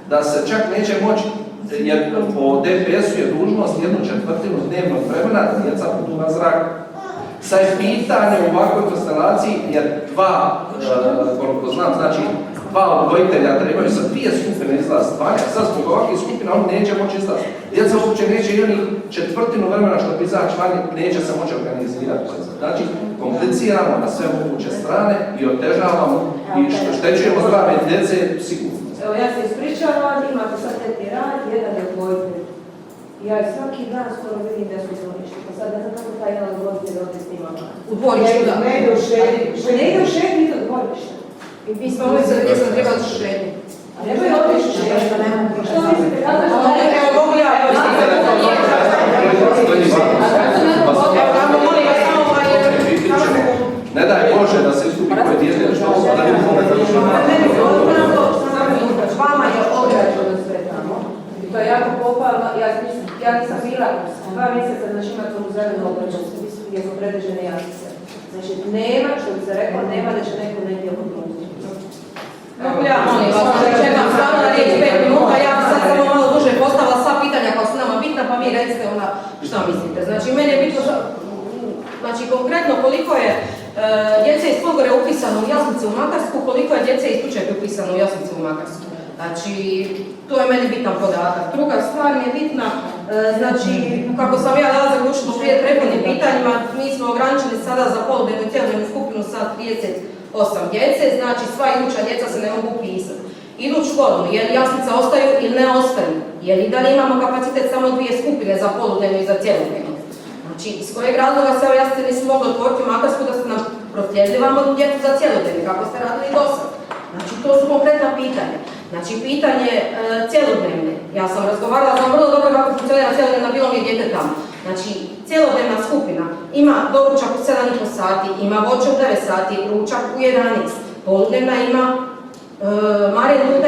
da se čak neće moći, jer po DPS-u je dužnost 1/4 dnevnog vremena da djeca budu na zraku. Sad je pitanje u ovakvoj konstelaciji, jer koliko znam, znači dva odgojitelja trebaju sa 2 skupine izlaziti vani, a sad zbog ovakvih skupina oni neće moći izlaziti. Djeca uopće neće i oni 1/4 vremena što bi izaći vani, neće se moći organizirati. Znači, kompliciramo na sve moguće strane i otežavamo i štećujemo zdrave djece sigurno. Evo, ja se ispričavam, imate sad tetni rad, jedan je odgojitelj. Ja i svaki dan skoro vidim da su dvorišti, pa sad ne znam kako taj jedan odgojitelj ovdje snima. U dvorištu, da. Ne ide u šedi. Ne ide u šedi, ide u dvorište. I mi smo ovdje gdje smo trebali šedi. A ne bude otići u šedi, što nema. Što mislite, kako što ne? Evo, mogu ja, evo, Ne daj Bože da se iskupi koje dijete, što da ne bude vama je ograđeno sve tamo. I to je jako pohvalno. Ja nisam bila 2 mjeseca, znači imate onu zelenu ograđenu, gdje su predviđene jasnice. Znači, nema, što bi se rekao, nema da će neko negdje odlučiti. Mogu ja, molim vas, čekam stvarno na riječ 5 minuta, ja sam sad samo malo duže postavila sva pitanja koja su nama bitna, pa vi recite onda šta mislite. Znači, meni je bitno, znači konkretno koliko je djece iz Pogore upisano u jaslice u Makarsku, koliko je djece iz Tučepe upisano u jaslice u Makarsku. Znači, to je meni bitan podatak. Druga stvar mi je bitna, znači, kako sam ja dala zaključiti prije prethodnim pitanjima, mi smo ograničili sada za poludnevnu i cijelodnevnu skupinu 38 djece, znači sva iduća djeca se ne mogu upisati. Idu u školu, je li jaslice ostaju ili ne ostaju? Je li da li imamo kapacitet samo 2 skupine za poludnevnu i za cjelodnevnu? Znači, iz kojeg razloga se jaslice nisu mogli otvoriti u Makarsku da ste nam proslijedili vamo djecu za cjelodnevnu, kako ste radili do sad? Znači, to su konkretna pitanja. Znači, pitanje cjelodnevne. Ja sam razgovarala, znam vrlo dobro kako funkcionira cjelodnevna, bilo mi je dijete tamo. Znači, cjelodnevna skupina ima doručak u 7,5 sati, ima voće u 9 sati, ručak u 11. Poludnevna ima Mariju u 10,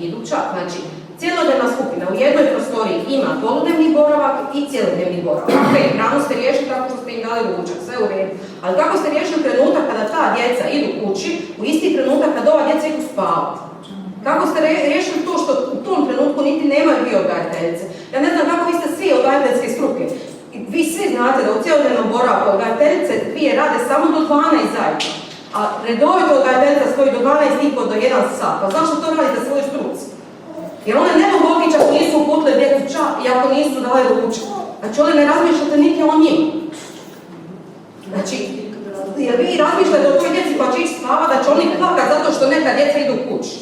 iduća. Znači, cjelodnevna skupina u jednoj prostoriji ima poludnevni boravak i cjelodnevni boravak. Ok, hranu ste riješili tako što ste im dali ručak, sve u redu. Ali kako ste riješili trenutak kada ta djeca idu kući, u isti trenutak kada ova djeca idu spavati? Kako ste riješili to što u tom trenutku niti nemaju dvije odgajateljice? Ja ne znam kako vi ste svi odgajateljske struke. Vi svi znate da u cjelodnevnom boravku odgajateljice dvije rade samo do 12 zajedno. A redovito odgajateljica stoji do 12,5 do 1 sat. Pa zašto to radite svojoj struci? Jer one ne mogu otići ako nisu uputile djecu čak i ako nisu dali ručak. Znači one ne razmišljate niti o njima. Znači, jer vi razmišljate o toj djeci koja će ići spava da će oni plakat zato što neka djeca idu kući.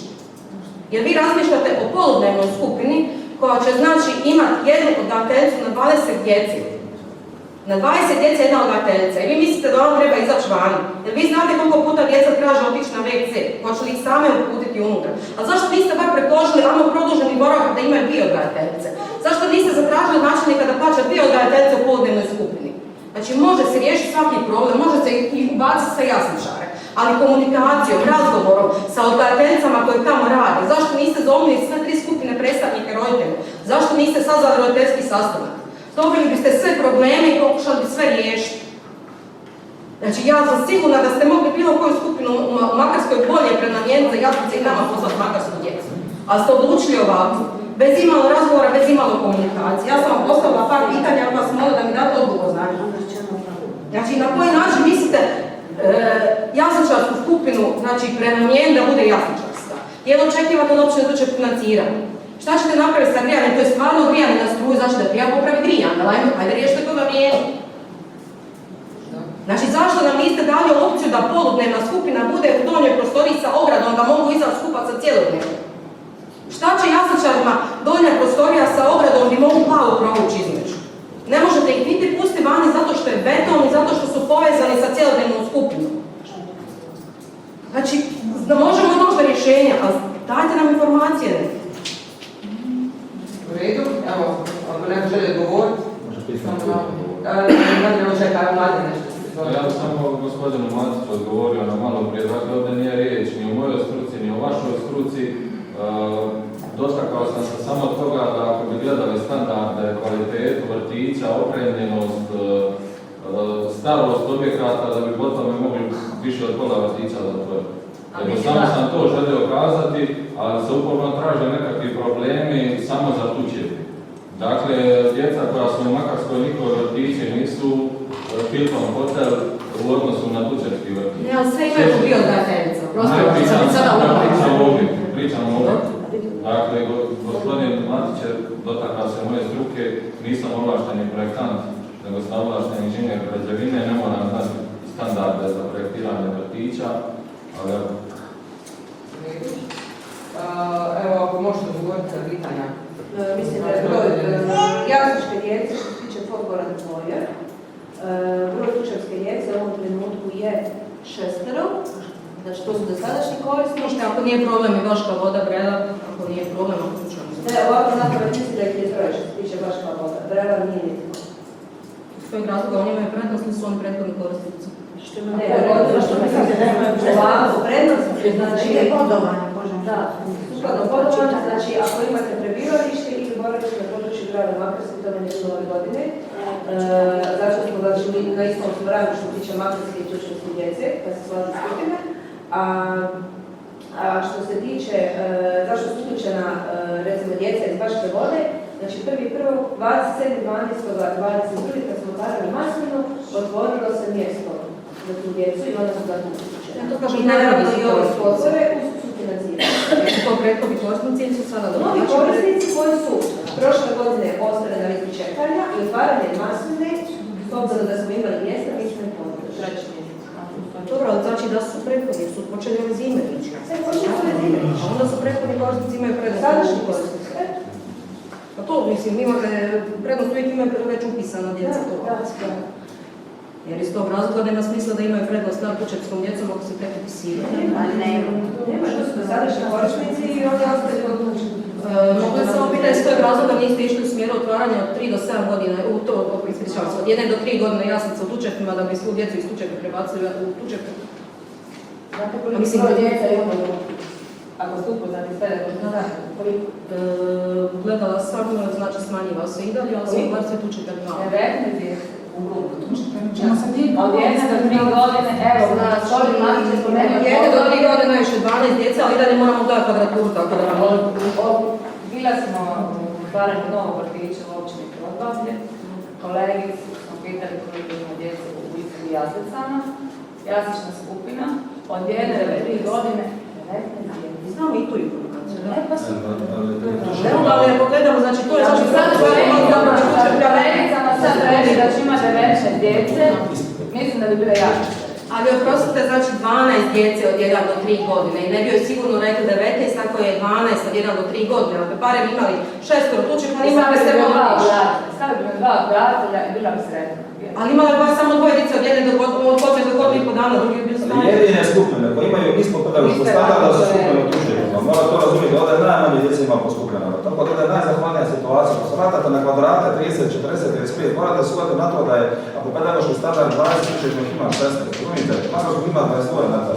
Jer vi razmišljate o poludnevnoj skupini koja će znači imati jednu odgajateljicu na 20 djeci. Na 20 djece jedna odgajateljica. I vi mislite da ona treba izaći vani. Jer vi znate koliko puta djeca traže otići na WC. Hoće li ih same uputiti unutra. A zašto niste bar predložili ajmo produženi boravak da imaju 2 odgajateljice? Zašto niste zatražili načelnika da plaća 2 odgajateljice u poludnevnoj skupini? Znači može se riješiti svaki problem, može se i ubaciti sa jasličare. Ali komunikacijom, razgovorom sa odgajateljicama koje tamo rade. Zašto niste zovnili sve 3 skupine predstavnike roditelja? Zašto niste sazvali roditeljski sastanak? Dobili biste sve probleme i pokušali bi sve riješiti. Znači ja sam sigurna da ste mogli bilo koju skupinu u Makarskoj bolje prenamijeniti za jaslice i nama poslati makarsku djecu. Ali ste odlučili ovako, bez imalo razgovora, bez imalo komunikacije. Ja sam vam postavila par pitanja, ali vas molim da mi date odgovor, znači na koji način mislite jasličarsku skupinu, znači prenamijeniti da bude jasličarska? Je li očekivate od općine da će financirati? Šta ćete napraviti sa grijanjem? To je stvarno grijanje na struju, znači da treba popraviti grijanje, ali ajde riješite to na vrijeme. Znači zašto nam niste dali opciju da poludnevna skupina bude u donjoj prostoriji sa ogradom da mogu izaći skupa sa cjelodnevnom? Šta će jasličarima donja prostorija sa ogradom gdje mogu plavu provući između? Ne možete ih niti pustiti vani zato što je beton i zato što su povezani sa cjelodnevnom skupinom. Znači, da možemo doći do rješenja, ali dajte nam informacije. U redu, evo, ako neko želi govoriti. Može pisati. Ja bih samo gospodinu Matiću odgovorio na malo prije, dakle ovdje nije riječ ni o mojoj struci, ni o vašoj struci. Dotakao sam se samo toga da ako bi gledali standarde, kvalitetu vrtića, opremljenost, starost objekata, da bi potom mogli više od pola vrtića zatvoriti. Samo sam to želio kazati, ali se uporno traže nekakvi problemi samo za tučevi. Dakle, djeca koja su u Makarskoj nikoj vrtići nisu Hilton hotel u odnosu na tučevski vrtić. Ne, ali sve imaju bio odgajateljica. Pričam o ovom. Dakle, gospodin Matić je dotakao se moje struke, nisam ovlašteni projektant, nego sam ovlašteni inženjer građevine, ne moram znati standarde za projektiranje vrtića, ali evo, ako možete odgovoriti na pitanja. Mislim da je broj jasličke djece što se tiče Podgora dvoje. Broj tučevske djece u ovom trenutku je 6. Znači to su dosadašnji korisnici. Ako nije problem i Baška voda, Brela, ako nije problem, ako slučajno. Ne, ovako zapravo mislim da ih je troje što se tiče Baška voda. Brela nije nitko. Iz kojeg razloga oni imaju prednost ili su oni prethodni korisnici? Ne, što mislite da imaju ovako prednost? Znači, da, sukladno području, znači ako imate prebivalište ili boravište na području grada Makarske, to ne nisu ove godine. Zato smo znači na istom ostvaravanju što se tiče Makarske i tučevske djece, pa se slažu skupine. A što se tiče, zašto su uključena recimo djeca iz Baške vode, znači 1.1.27.12.22. kad smo otvarali Maslinu, otvorilo se mjesto za tu djecu i onda su zato uključene. I naravno i ove sponsore uz sufinanciranje. To prethodni korisnici ili su sada dobro? Novi korisnici koji su prošle godine ostali na listi čekanja i otvaranje Masline, s obzirom da smo imali mjesta, mi smo im pomogli. Dobro, ali znači da su prethodni, su počeli ove zime ići. Sve počeli ove zime ići. A onda su prethodni korisnici imaju prednost. Sadašnji korisnici. Pa to mislim, imate prednost uvijek imaju već upisana djeca to. Jer iz tog razloga nema smisla da imaju prednost nad učerskom djecom ako se tek upisivaju. Nema, to su dosadašnji korisnici i oni ostali od učenika. Mogu li samo pitati iz tog razloga niste išli u smjeru otvaranja od 3 do 7 godina, ispričavam se, od 1 do 3 godine jasnica u tučepima da bi svu djecu iz tučepa prebacili u tučepe? Znate koliko djeca imaju, ako ste upoznati s pedagogom, koliko? Gledala sam, znači smanjiva se i dalje, ali sam bar sve tučepe imala. 19 djece u grupu. Od 1 do 3 godine, evo, znači, Matić je spomenuo. Od 1 do 3 godine još 12 djeca, ali i dalje moramo gledati kvadraturu, tako da nam Bila smo u otvaranju novog vrtića u općini Podbablje. Kolegi smo pitali koliko ima djece u istim jaslicama. Jaslična skupina od 1 do 3 godine 19 djece. znamo i tu informaciju. Ne, pa su. Evo da, ali ako gledamo, znači to je Znači, sad kolegicama sad reći da će imati 19 djece, mislim da bi bilo jasno. ali oprostite, znači 12 djece od 1 do 3 godine i ne bi joj sigurno rekli 19 ako je 12 od 1 do 3 godine, ako bi barem imali 6 tuček, pa nisam se mogli ništa. Stavili bi 2 prijatelja i bila bi sretna. Ali imali baš samo 2 djece od 1 do godinu i po dana, drugi bi bili stanje. Jedine skupine koje imaju ispod pedagoškog standarda su skupine u tučevima. Mora to razumjeti, ovdje najmanje djece ima poskupljeno. Tako da je najzahvalnija situacija. Ako se vratate na kvadrate 30, 40, 35, morate shvatiti na to da je, ako pedagoški standard 20 tučevima ima 16, razumijete, pedagoški ima 22 na to.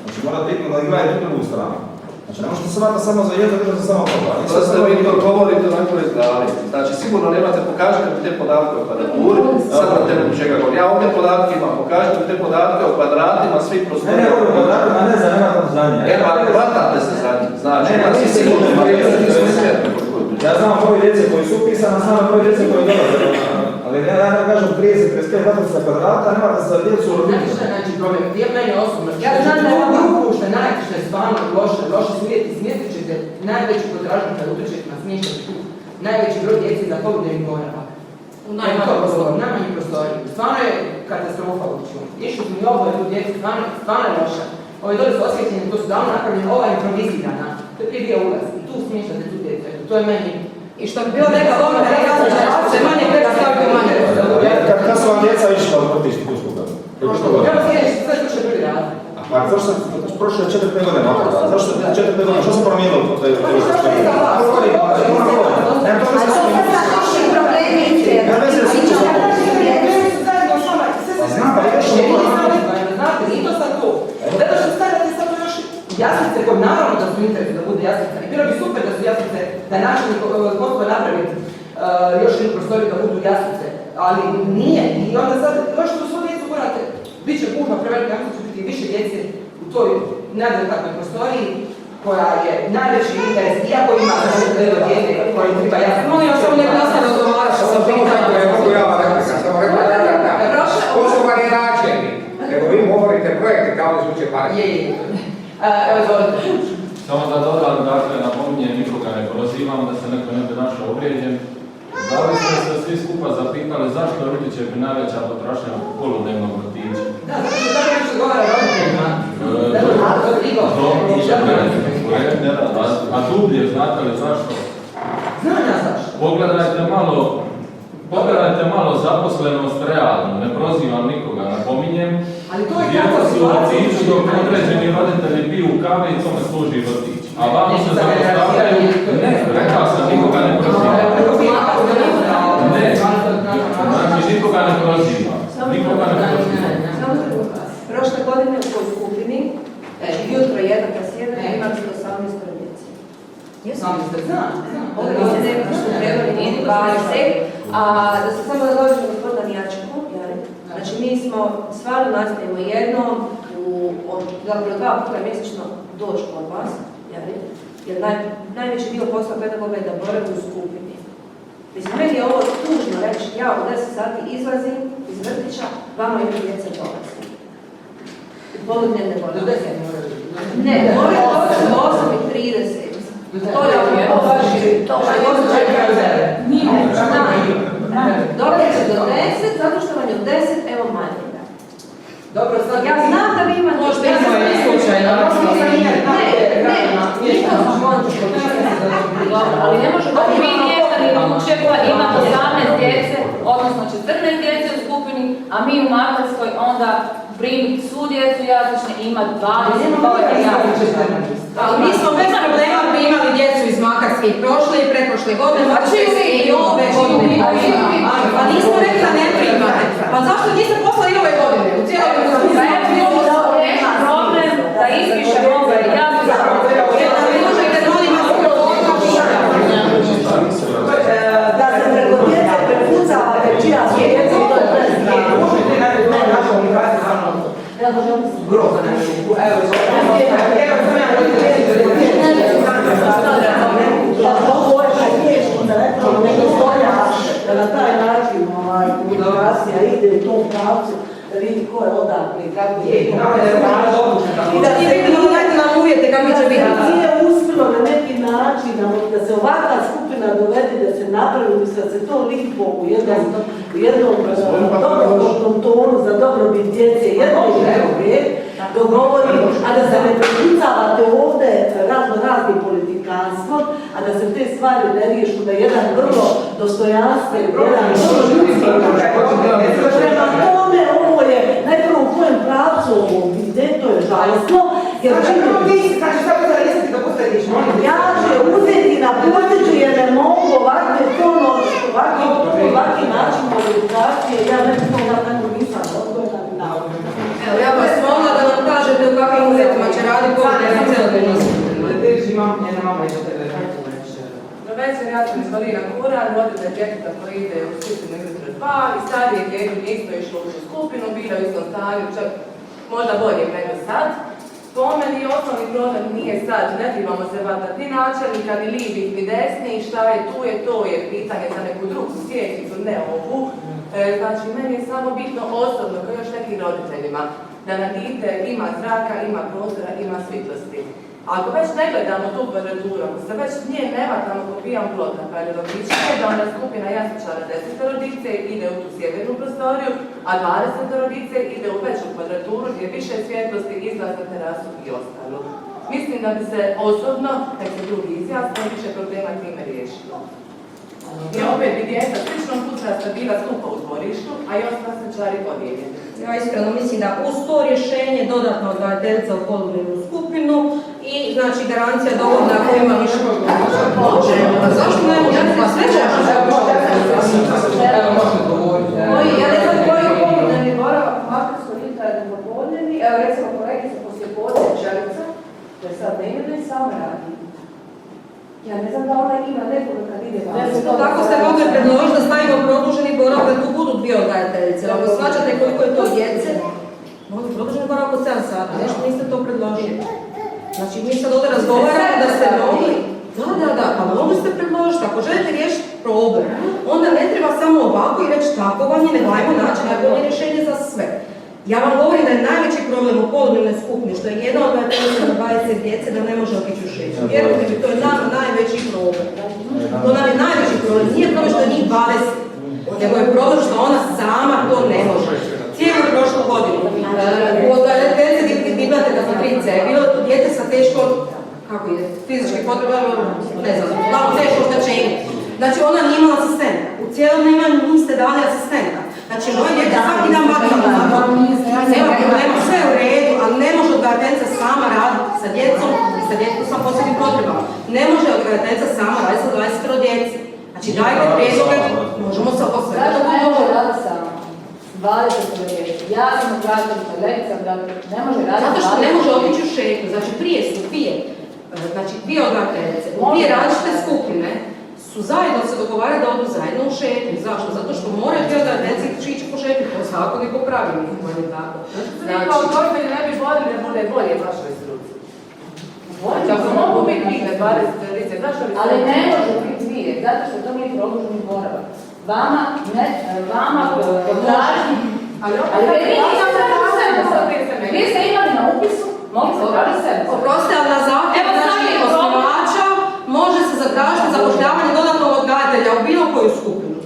Znači morate ići da igraju tu drugu stranu. Znači ne možete se vratiti samo za jedno, držati samo toga. To ste vi to govorite onako izdali. Znači sigurno nemate, pokažite mi te podatke o kvadraturi, sad na temelju čega govorim. Ja ovdje podatke imam, pokažite mi te podatke o kvadratima svih prostorija. Ne govorim o kvadratima, ne za nemate za njih. Pa hvatate se za njih, znači. Ja znam broj djece koji su upisani, znam broj djece koji dolaze. Ali ja ne kažem 30, 35 kvadrata kvadrata, nemate za djecu u rodinu. Znači što je znači problem? Ja meni osobno, Ja znam da je ovo što je najviše je stvarno loše su uvjeti, smjestit ćete najveću potražnju kada utječete na smještati tu. Najveći broj djece za poglednim boravak. U najmanjim prostoriji. Stvarno je katastrofa učinu. Išli smo i ovo je tu djeci, stvarno je loša. Ove dole su osvjetljene, to su davno napravljene, ova je improvizirana. To je prije bio ulaz i tu smještate tu djecu. To je meni. I što bi bilo neka dobro da se manje gleda stavio manje. Kad su vam djeca išla u vrtišti tu skupinu? Ja vam sljedeći, sve slušaj prvi rad. Pa zašto prošle 4-5 godine napravila? Zašto 4-5 godine? Što se promijenilo po tej vrsti? Znate, nije to sad to. Zato što stavljate sad još jasnice, koje naravno da su interesu da bude jasnica. I bilo bi super da su jasnice, da je načelnik poslova napraviti još jednu prostoriju da budu jasnice. Ali nije. I onda sad, još što svoju djecu morate, bit će gužba prevelika, ja će biti više djece u toj nadretaknoj prostoriji, koja je najveći interes, iako ima djece koji treba jasnice. Molim vas, samo ne glasno da odgovaraš sa pitanjem. Mogu ja vam replika, samo rekla da. To su vam i načelni, nego vi govorite projekte kao da zvuče parke. Evo, izvolite. Samo da dodam, dakle, napominjem, nikoga ne prozivam, da se neko ne bi našao uvrijeđen. Da li ste se svi skupa zapitali zašto je Rutićev najveća potražnja poludnevnog vrtića? Da, zato što tako nešto govore roditeljima. A dublje, znate li zašto? Znam ja zašto. Pogledajte malo zaposlenost realno, ne prozivam nikoga, napominjem. Ali to je djeca tako su u vrtiću dok određeni roditelji piju kave i tome služi vrtić. A vamo se zapostavljaju, ne, rekao sam, nikoga ne prozivam. Ne, znači nikoga ne prozivam. Nikoga ne prozivam. Prošle godine u toj skupini, jutro 1 plus 1, imali ste 18 djece. Sami ste znam. Ovo se nekako što trebali nije 20, a da se samo dođemo gospodina Njačku, znači mi smo stvarno nastavimo jednom, zapravo 2 puta mjesečno doći kod vas, jer najveći dio posla pedagoga je da borave u skupini. Mislim, meni je ovo tužno reći, ja u 10 sati izlazim iz vrtića, vama ima djeca dolazi. U poludnevne borave. Ne, moraju doći do 8:30. To je ovo baš to je osjećaj preuzere. Nije, dođe do 10, zato što vam je od 10, evo manje. Dobro, sad Ja znam da vi imate... Možda ima i slučaj, ali ne može biti mi mještani Vučeva, imamo 18 djece, odnosno 14 djece u skupini, a mi u Makarskoj onda primiti svu djecu jaslične i ima 20 jaslične. Ali mi smo bez problema primali djecu iz Makarske i prošle i pretprošle godine, i ove godine. Pa nismo rekli da ne primate. Pa zašto niste poslali i ove godine? U cijeloj problem da ispišemo ove jaslične. Da se preko djece prepucava čija su djece, to je prezident. Možete na našu komunikaciju sa mnom grozno na ruku. Evo, sam ja Ovo je smiješno da ne trebamo nego stoja, da na taj način komunikacija ide u tom pravcu, da vidi ko je odakle i kako je. I da se vidite nam uvjete kako će biti. Nije uspjelo na neki način da se ovakva skupina dovede, da se napravi, da se to lipo u jednom dobrovoljnom tonu za dobrobit djece, jedno dogovori, a da se ne prepucavate ovdje raznim politikanstvom, a da se te stvari ne riješu da jedan vrlo dostojanstven, jedan vrlo ljudski. Prema tome, ovo je najprvo u kojem pravcu ovo ide, to je žalostno, jer ja ću uzeti na postiću jer ne mogu ovakve tono, ovakvi način komunikacije, ja ne znam da tako nisam odgojena ni navodno. Evo, ja vas molila da nam kažete u kakvim uvjetima će raditi godine na celodnevno skupinu. Imam jedna mama i tebe. Večer ja sam iz Valina Kura, roditelj djeteta koji ide u skupinu između 2 i starije djete isto išlo u skupinu, bila u istom stanju, čak možda bolje nego sad. Po meni osnovni problem nije sad, ne trebamo se vatati ni načelnika, ni lijevih, ni desnih, šta je tu je, to je pitanje za neku drugu sjećicu, ne ovu. Znači, meni je samo bitno osobno, kao još nekim roditeljima, da na dijete ima zraka, ima prostora, ima svjetlosti. Ako već ne gledamo tu kvadraturu, ako se već nje ne vatamo ko pijan plota, pa je logično da onda skupina jasličara 10 dice ide u tu sjevernu prostoriju, a 20 dice ide u veću kvadraturu gdje je više svjetlosti, izlaz na terasu i ostalo. Mislim da bi se osobno, nek se drugi izjasno, više problema time riješilo. I opet bi djeca sličnom uzrasta bila skupa u dvorištu, a i jasličari podijeljeni. Ja iskreno mislim da uz to rješenje dodatno odgajateljica u poludnevnu skupinu i znači garancija dovoljna ako ima više može. Zašto ne može? Pa sve može. Evo možete govoriti. Ja ne znam koji je poludnevni boravak u Makarskoj literarni popodnevni, evo recimo kolegica poslijepodne Čelica, to je sad ne imenuje, samo radi. Ja ne znam da ona ima nekoga kad ide van. Tako ste mogli predložiti da stavimo produženi boravak da tu budu dvije odgajateljice. Ako shvaćate koliko je to djece, mogli produženi boravak od 7 sati, nešto niste to predložili. Znači mi sad ovdje razgovaramo da ste mogli, da, pa mogli ste predložiti, ako želite riješiti problem, onda ne treba samo ovako i reći tako vam je, nego ajmo naći najbolje rješenje za sve. Ja vam govorim da je najveći problem u poludnevnoj skupini, što je jedna odgajateljica na 20 djece da ne može otići u šetnju. Vjerujte mi, to je nama najveći problem. To nam je najveći problem. Nije problem što je njih 20, nego je problem što ona sama to ne može. Cijelu prošlu godinu. U odgajateljice imate kategorice, je bilo djete sa teškom, kako ide, fizičke potrebe, ne znam, teško oštećenje. Znači ona nije imala asistenta. U cijelom niste dali asistenta. Znači, moje djete svaki dan vatramo na to. Nema problema, sve je u redu, ali ne može odgajateljica sama raditi sa djecom i sa djetetom sa posebnim potrebama. Ne može odgajateljica sama raditi sa 20 djeci. Znači, dajte prijedloge, možemo se posvetiti. Zato ne može raditi sama. 20 djeci. Ja sam odgajateljica, lekcija, ne može raditi. Zato što ne može otići u šetnju. Znači, prije su dvije odgajateljice, dvije različite skupine, su zajedno se dogovaraju da odu zajedno u šetnju. Zašto? Zato što moraju dvije odgajateljice ići po šetnju po zakonu i po pravilniku. Znači, kao odgojitelji ne bi vodili da bude bolje vašoj struci. Ako mogu biti dvije 20 lice, zašto bi se... Ali ne može biti dvije, zato što to nije produženi boravak. Vama potražni. Vi ste imali na upisu, mogli ste odraditi sebe. Oprostite, ali na zahtjev osnivača može se zatražiti zapošljavanje dodatnog odgajatelja u bilo koju skupinu.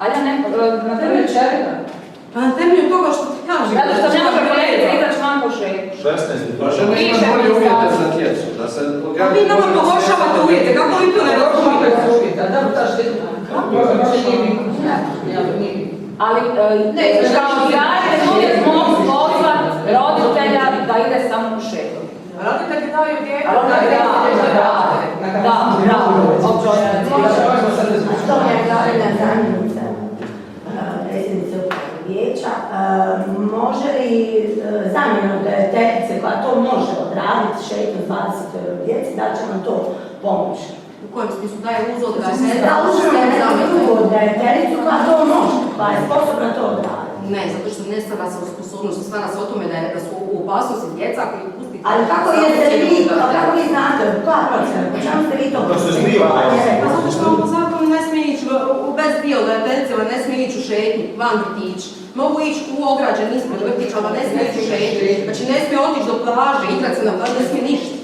Ali ja ne, na temelju čega? Pa na temelju toga što ti kažem. Zato što ne može kolegica Pa žene ima bolje uvjete za djecu, da se... A vi nama pogoršavate uvjete, kako vi to ne razumijete? Ali kao krajnje uvijek mogu pozvati roditelja da ide samo u šetnju. Roditelji daju djete. Da, bravo. To je glavna zamjenica predsjednice upravnog vijeća. Može li zamjena odgajateljice koja to može odraditi šetnju 20 djeci, da će nam to pomoći? U kojem smislu daje uzod da Da odgajateljicu koja to može, koja je sposobna to odraditi. Ne, zato što ne stvara se o sposobnosti, stvara se o tome da su u opasnosti djeca koji pustite... Ali kako vi znate, koja procena, po čemu ste vi to pustili? Pa zato što po zakonu ne smije ići, bez odgajateljice ne smije ići u šetnju, van vrtić. Mogu ići u ograđen ispred vrtića, ali ne smije ići u šetnju. Znači ne smije otići do plaže, igrat se na plaži, ne smije ništa.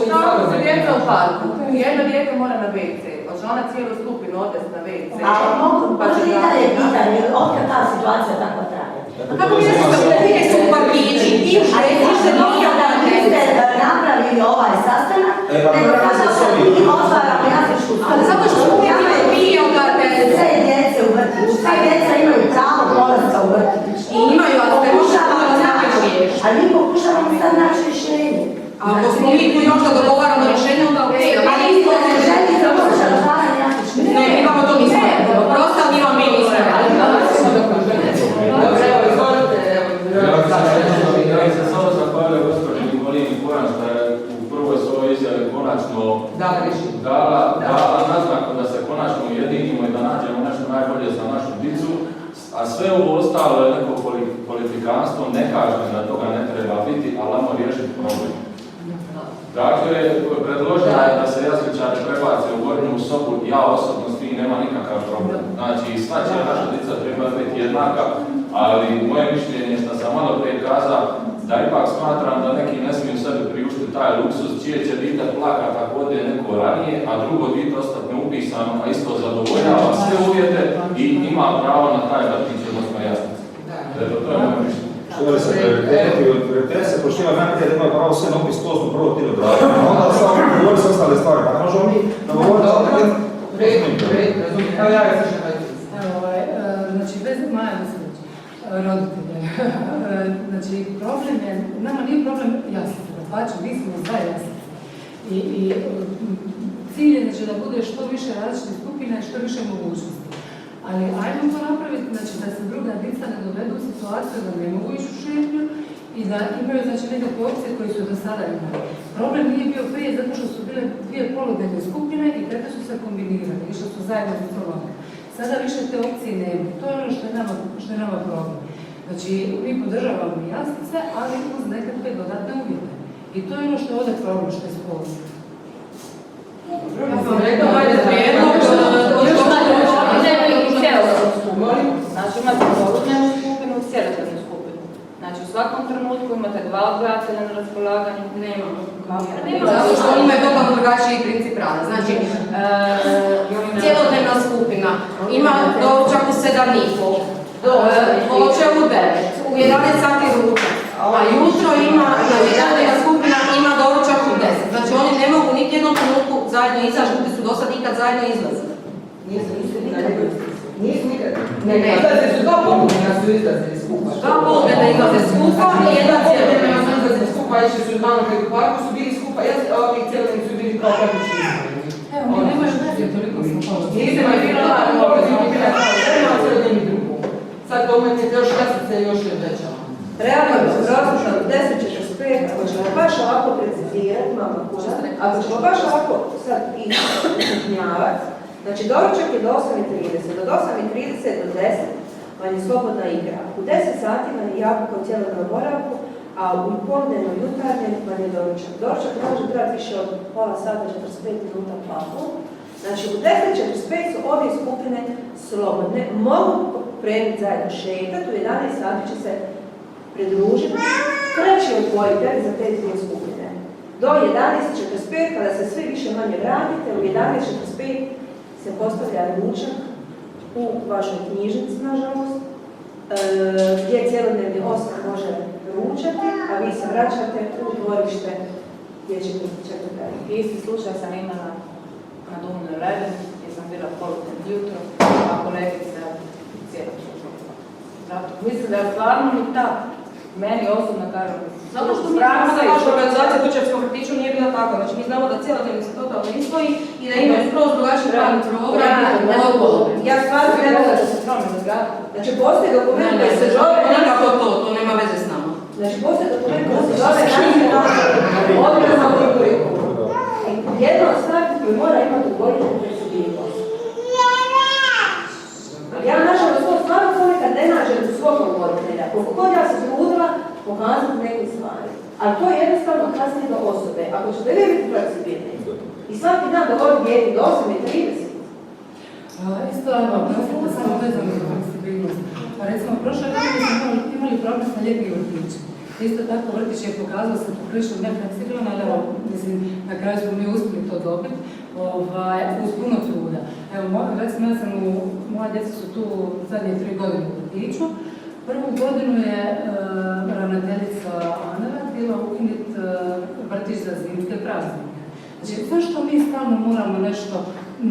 Stavimo se djeca u parku, jedno dijete mora na WC, hoće ona cijelu skupinu odvesti na WC. A mogu i dalje pitanje, otkad ta situacija tako traje? A kako mi ne su u parkići, ti u šetnju, ste napravili ovaj sastanak, nego sada mi otvaramo jasličku skupinu. Ali zato što uvijek imaju prije odgajateljice. Sve djece u vrtiću, sve djeca imaju pravo polaska u vrtić. I imaju, ali ste pokušavamo da znamo riješiti. Ali mi pokušavamo sad naći rješenje. A ako smo mi tu još da dogovaramo rješenje, onda okej. Ali isto ne želi da može otvaranje jasličke. Ne, mi imamo to nismo. Prosto mi imamo nismo. Ja se samo zahvalio gospođi Nikolini Koran što je u prvoj svojoj izjavi konačno dala naznaku da se konačno ujedinimo i da nađemo nešto najbolje za našu djecu, a sve ovo ostalo je neko politikanstvo, ne kažem da toga ne treba biti, ali ajmo riješiti problem. Dakle, predloženo je da se jasličari prebace u Gornju Sobu, ja osobno s tim nema nikakav problem. Znači, sva će naša djeca treba biti jednaka, ali moje mišljenje je što sam malo prije kazao, da ipak smatram da neki ne smiju sebi priuštiti taj luksus, čije će dite plakat ako ode neko ranije, a drugo dite ostati neupisano, a isto zadovoljava sve uvjete i ima pravo na taj vrtić, odnosno jasnice. To je moje mišljenje. Što se prioriteti se poštiva najprije da imaju pravo sve na upis, to smo prvo tijelo odraditi. Onda samo govori se ostale stvari, pa ne možemo mi nagovoriti za tako Evo ja ga slišam. Znači, bez Maja Veselić, roditelje. Znači, problem je, nama nije problem jaslice, dapače, mi smo za jaslice. I cilj je znači, da bude što više različitih skupina i što više mogućnosti. Ali ajmo to napraviti, znači da se druga djeca ne dovedu u situaciju da ne mogu ići u šetnju i da imaju znači nekakve opcije koje su do sada imali. Problem nije bio prije zato što su bile dvije poludnevne skupine i tete su se kombinirane, išle su zajedno za stolom. Sada više te opcije nema. To je ono što je nama problem. Znači, mi podržavamo jaslice, ali uz nekakve dodatne uvjete. I to je ono što je ovdje problem, što je sporno. Ja sam rekao, ajde prijedlog, znači imate poludnevnu skupinu i cjelodnevnu skupinu. Znači u svakom trenutku imate dva odgajatelja na raspolaganju. Nemamo. Zato što oni imaju totalno drugačiji princip rada. Znači, cjelodnevna skupina ima doručak u 7:30, poče u 9, u 11 sati ručak, a jutro ima, znači cjelodnevna skupina ima doručak u 10. Znači oni ne mogu niti jednom trenutku zajedno izaći, niti su do sad nikad zajedno izlazili. Nisu nikad. Nisu nikad. Ne. Izlaze su dva poludnevna su izlazili skupa. Dva poludnevna izlaze skupa i jedna cjelodnevna su izlazili skupa, išli su malo kad u parku su bili skupa, ovi cjelodnevni su bili kao praktički izlazili. Evo, mi nemaš veze, toliko smo poludnevni. Nisam je bila cjelodnevni drugu. Sad dometnete još jaslice i još veća. Realno je različno 10:45, ako ćemo baš ovako precizirati, mama kuća, ako ćemo baš ovako sad i uputnjavati, znači doručak je do 8:30, od 8:30 do 10 vam je slobodna igra. U 10 sati vam je jabuka u cjelodnevnom boravku, a u poludnevnom jutarnjem vam je doručak. Doručak ne može trajati više od pola sata, 45 minuta plavu. Znači u 10:45 su obje skupine slobodne, mogu krenuti zajedno šetati, u 11 sati će se pridružiti treći odgojitelj za te dvije skupine. Do 11:45 kada se svi više manje vratite, u 11:45 se postavlja ručak u vašoj knjižnici, nažalost, gdje cjelodnevni osam može ručati, a vi se vraćate u dvorište dječjeg vrtića. Isti slučaj sam imala na Dumu Reden, gdje sam bila poludne jutro, a kolegica cijelo slučaj. Zato mislim da je stvarno i ta, meni osobno kažem, zato što mi znamo da vaša organizacija u Čepskom vrtiću nije bila takva, znači mi znamo da cijela se totalno izvoji i da imaju skroz drugačiji pravni program. Ja stvarno ne mogu da se promjenu zgrada. Znači postoji dokument koji se zove... Nekako to nema veze s nama. Znači postoji dokument koji se zove nacionalno obrazovni kurikulum. Jedno od stvari koji mora imati odgojitelj fleksibilnost. Ja nažalost to stvarno ponekad ne nađem u svog odgojitelja. Koliko god ja se trudila pokazati neke stvari. Ali to je jednostavno kasnije do osobe. Ako ćete vi biti fleksibilni i svaki dan dovoljiti dijete do 8:30. Isto da samo vezano za fleksibilnost. Pa recimo, prošle godine smo imali problem sa ljetnim vrtićem. Isto tako vrtić je pokazao se poprilično nefleksibilan, ali evo, mislim, na kraju smo mi uspjeli to dobiti uz puno truda. Evo, recimo, moja djeca su tu zadnje 3 godine u vrtiću. Prvu godinu je ravnateljica Anela htjela ukinuti vrtić za zimske praznike. Znači, zašto mi stalno moramo nešto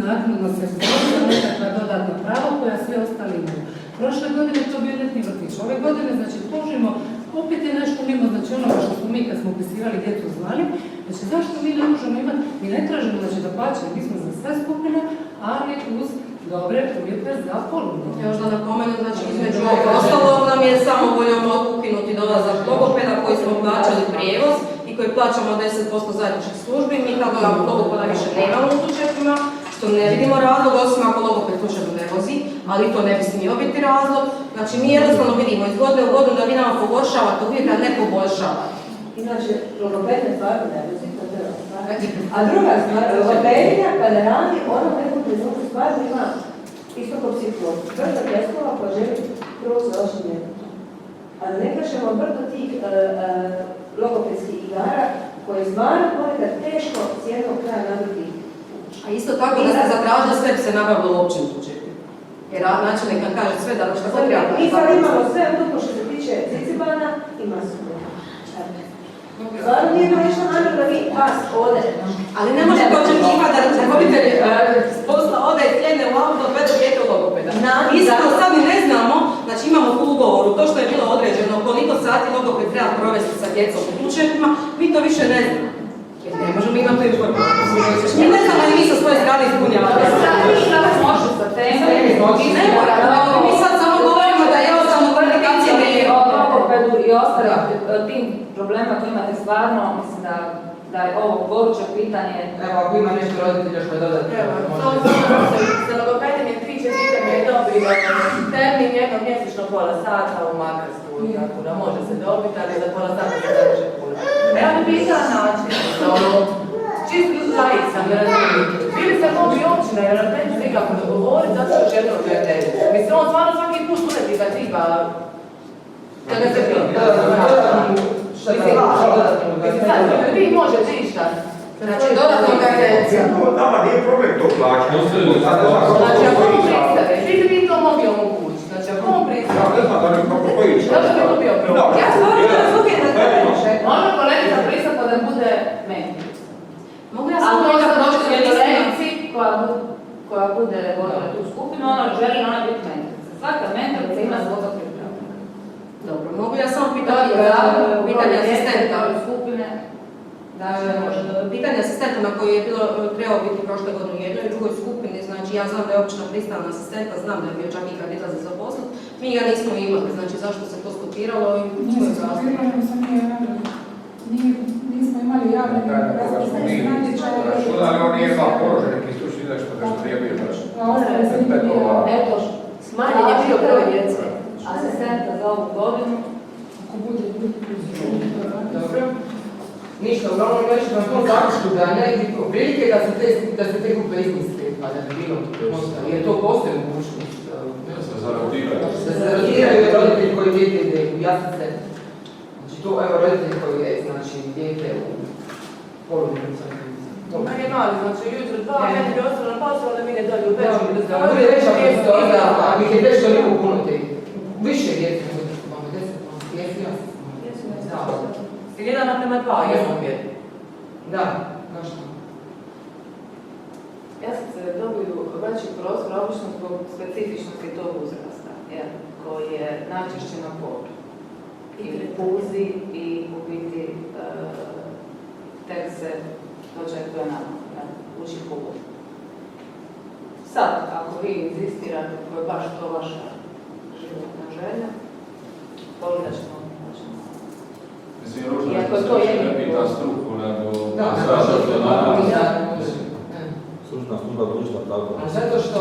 naknadno se stvoriti nekakva dodatna prava koja sve ostali imaju? Prošle godine to bio ljetni vrtić. Ove godine, znači, tužimo, opet je nešto mimo, znači onoga što smo mi kad smo upisivali djecu znali, znači zašto mi ne možemo imati, mi ne tražimo, znači da plaćamo, mi smo za sve skupine, ali uz dobre uvjete za poludne. Još da napomenem, znači između ostalog nam je samo voljom ukinuti dolazak logopeda koji smo plaćali prijevoz i koji plaćamo 10% zajedničkih službi, mi tako logopeda više nemamo u Čepima, što ne vidimo razlog, osim ako logoped slučajno ne vozi, ali to ne bi smio biti razlog. Znači mi jednostavno vidimo iz godine u godinu da vi nama pogoršavate uvijek, a ne poboljšavate. Inače, logopedne stvari ne vozi, to treba stvari. A druga stvar, logopedija kada radi, ona u nekom trenutku stvarno ima isto kao psiholog. Brdo testova koja želi prvo za vašim djetetom. A da ne kažemo brdo tih logopedskih igara koje stvarno ponekad teško s jednog kraja nabiti. A isto tako da ste zatražili sve bi se nabavilo u općim slučajima. Jer načelnik kad kaže sve da što se treba. Mi sad imamo sve odluku što se tiče Cicibana i Masova. Stvarno nije to ništa namjer da vi vas ode. Ali ne možete očekivati da roditelj s posla ode i sjedne u auto od vede dijete u logopeda. Isto sad mi ne znamo, znači imamo u ugovoru to što je bilo određeno, koliko sati logoped treba provesti sa djecom u kućetima, mi to više ne znamo. Jer ne možemo imati tu informaciju. Mi ne znamo da mi sa svoje strane ispunjavamo. Sad može sa teme, ne mora, mi sad samo govorimo da je ovo samo kvalifikacije o logopedu i ostalim tim problema koji imate stvarno, mislim da je ovo goruće pitanje. Evo, ako ima nešto roditelja što je dodati. Evo, sa logopedom je 3-4 je dobri termin jednom mjesečno pola sata u Makarskoj, tako da može se dobiti, ali za pola sata se ne može puno. Ja bih pitala način, čisto laik sam, da razumijem. Bili se mogu i općina, jer na teđu nikako dogovoriti, zato što jednog prijateljica. Mislim, on stvarno svaki put uleti ga tipa, kada se pita. Mislim, sad, vi možete išta. Znači, dodatno prijateljica. Nama nije problem to plaćati. Znači, ako on pristane, svi bi vi to mogli omogućiti. Znači, ako on pristane. Ja ne znam da ne kako to ići. Zašto bi to bio problem? Ja stvarno ne razumijem da to može. Može kolegica pristati da bude meni. Mogu ja Ali samo to nekako sam doći došla s kolegici koja bude vodila tu skupinu, ona želi ona biti mentorica. Svaka mentorica ima svoga pripravnika. Dobro, mogu ja samo pitati pitanje asistenta. Pitanje asistenta na koji je trebao biti prošle godine u jednoj i drugoj skupini, znači ja znam da je općina pristala na asistenta, znam da je bio čak i kandidat za zaposlit, mi ga nismo imali, znači zašto se to skopiralo i Nismo skopirali, nismo imali javljanje raspisane natječaje. Ali on nije imao položaj neki stručni nešto nije bio baš. Eto, smanjen je bio broj djece. Asistenta za ovu godinu. Ako bude Dobro. Ništa, uglavnom još na tom zaključku da ne bi prilike da se te grupe izmisli, pa da bi bilo možda, jer to postoji mogućnost. Da se zarotiraju. Da se zarotiraju roditelji koji dijete ide u jaslice. Znači to, evo roditelj koji je, znači, dijete u poludnevnom savjetnici. Meni je mali, znači ujutro 2, meni bi ostalo na posao, onda mi ne dalje u večer. Da bude veća prostora, a mi je već toliko puno te više djece, imamo 10, 10 jaslice. prema 2, jednom je. Da, zašto? Jaslice dobiju veći prostor, obično zbog specifičnosti tog uzrasta, koji je najčešće na podu. I puzi i u biti tek se dočekuje nama, uči po vodu. Sad, ako vi inzistirate, ako je baš to vaša životna želja, pogledat ćemo. Mislim, ružno se ne pita struku, nego zato što Služna služba društva, tako. Zato što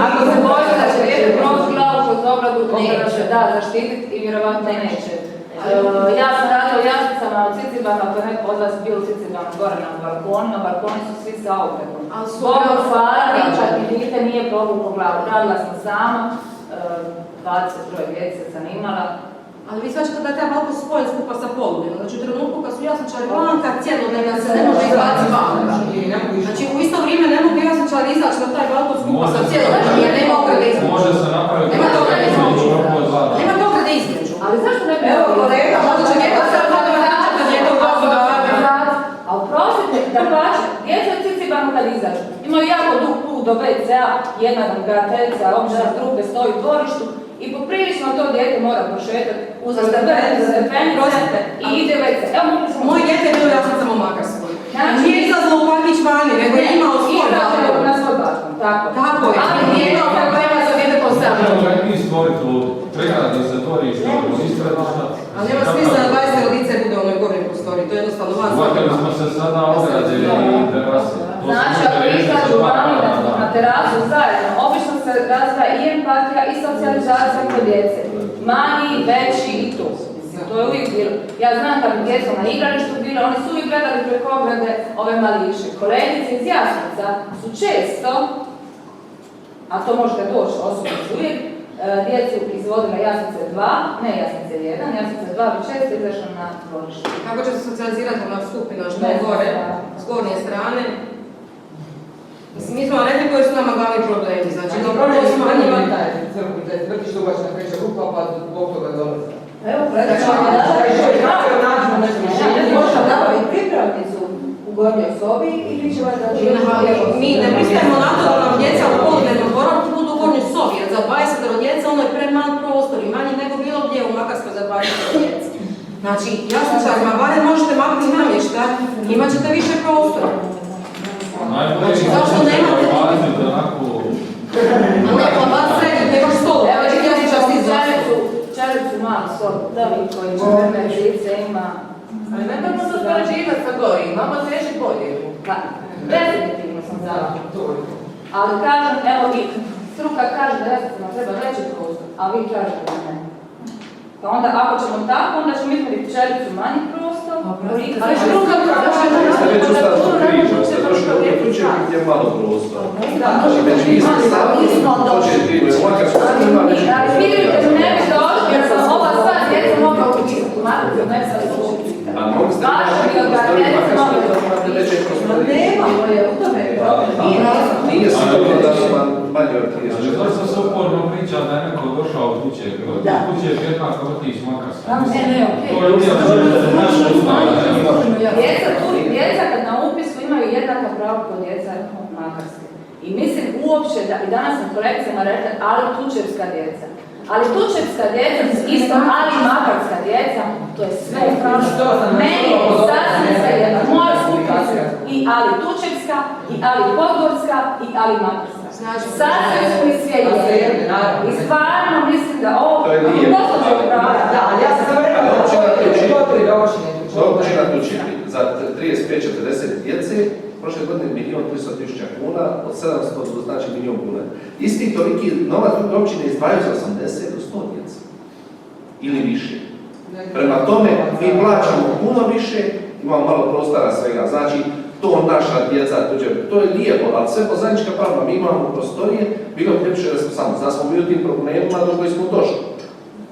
ako se boji da će dijete proći glavu kroz obradu, onda će zaštititi i vjerovatno neće. Ja sam radila u Jaslicama u Cicibanu, ako je neko od vas bio u Cicibanu gore na balkonima, balkoni su svi sa ogledom. Ovo farani, čak i dijete nije povuklo glavu. Radila sam sama, 23 djece zanimala. Ali vi svačate da je taj balkon spojen skupa sa poludnevnom. Znači u trenutku kad su jasličari blanka, cjelodnevna se ne može izbaciti van. Znači u isto vrijeme ne mogu jasličari izaći na taj balkon skupa sa cjelodnevnom jer nema ograde između. Može se napraviti. Nema ograde između. Nema ograde između. Ali zašto ne bi... Evo kolega, možda će djeto sad kada djeto u glavu da radi. A oprostite, da plaće, djeca u Cicibanu kad izađu. Imaju jako dug put do WC-a, jedna gledateljica, obična trupe stoji u dvorištu. I poprilično to dijete mora prošetati uz stepenice i ide WC. Evo, moj dijete je bio Jaslicama u Makarskoj. Nije izlazilo u parkić vani, nego je imao svoj balkon. Na svoj balkon, tako. Tako je. Ali nije imao problema za dijete po sami. Trebamo ga i mi stvoriti u pregradi se tvori i stvorimo ispredno. Ali nema smisla da 20 rodice bude u onoj gornjoj prostoriji, to je jednostavno van. Uvakali smo se sada ograde i terase. Znači, ako izađu vani na terasu zajedno, obično se razvija i empatija i socijalizacija kod djece. Manji, veći i tu. To je uvijek bilo. Ja znam kad bi djeca na igralištu bile, oni su uvijek gledali preko ograde ove mališe. Kolegice iz Jaslica su često, a to možete doći osobno su uvijek, djecu izvodila Jaslice 2, ne Jaslice 1, Jaslice 2 bi često izašla na dvorište. Kako će se socijalizirati ona skupina što je gore, s gornje strane? Mislim, mi smo rekli koji su nama glavni problemi, znači dobro smo imali taj vrtište ubačena kreća grupa, pa zbog toga dolaze. Evo, možda nabaviti pripravnicu u gornjoj sobi i vi će vas da mi ne pristajemo na to da nam djeca u poludnevnom boravku budu u gornjoj sobi, jer za 20 djeca ono je premal prostor i manji nego bilo gdje u Makarskoj za 20 djeca. Znači, jasličarima, barem možete maknuti namještaj, imat ćete više prostora. Znači, zašto nemate pa bar srednje, nemaš stolu, evo će jasličar si čelicu malu sobu, koji 14 žice ima. Ali ne možemo se uspoređivati sa gori, imamo teži bolje. Da, definitivno sam za. Ali kažem, evo i struka kaže da jaslicama treba veći prostor, a vi kažete da ne. Pa onda ako ćemo tako, onda ćemo imati čelicu manji prostor, ali struka kaže da ste već u startu križa, ste došli ovdje kuće gdje je malo prostora. Znači, već vi ste stavili, hoćete ili ovakav što ima već... Ali vidite, ne bi došli, jer sam ova sva djeca mogla upisati u Makarskoj, ne sam učiti. A mogli ste Nemamo je u tome nije sigurno da su vam manje od 30. Znači, to se uporno priča da je neko došao od kuće. Kuće je jednaka vrtić Makarska. To je uvijek naša ustava. Djeca kad na upisu imaju jednaka prava kod djeca Makarske. I mislim uopće da i danas sam kolekcijama rekla, ali tučevska djeca. Ali tučevska djeca, isto ali makarska djeca, to je sve prašno. Meni je sasvim svejedno. Moja skupina su i ali tučevska, i ali podgorska, i ali makarska. Sasvim su mi svejedno. I stvarno mislim da ovo posluđe prava. Da, ali ja sam rekao da općina Tučepi za 35-40 djece, prošle godine 1.300.000 kuna, od 700 do znači 1.000.000 kuna. Isti toliki novac općine izdvajaju za 80 do 100 djece. Ili više. Prema tome, mi plaćamo puno više, imamo malo prostora svega. Znači, to naša djeca, to je lijepo, ali sve po zajednička prava. Mi imamo prostorije, bilo prepiše da smo samo. Znači smo bili u tim problemima do koji smo došli.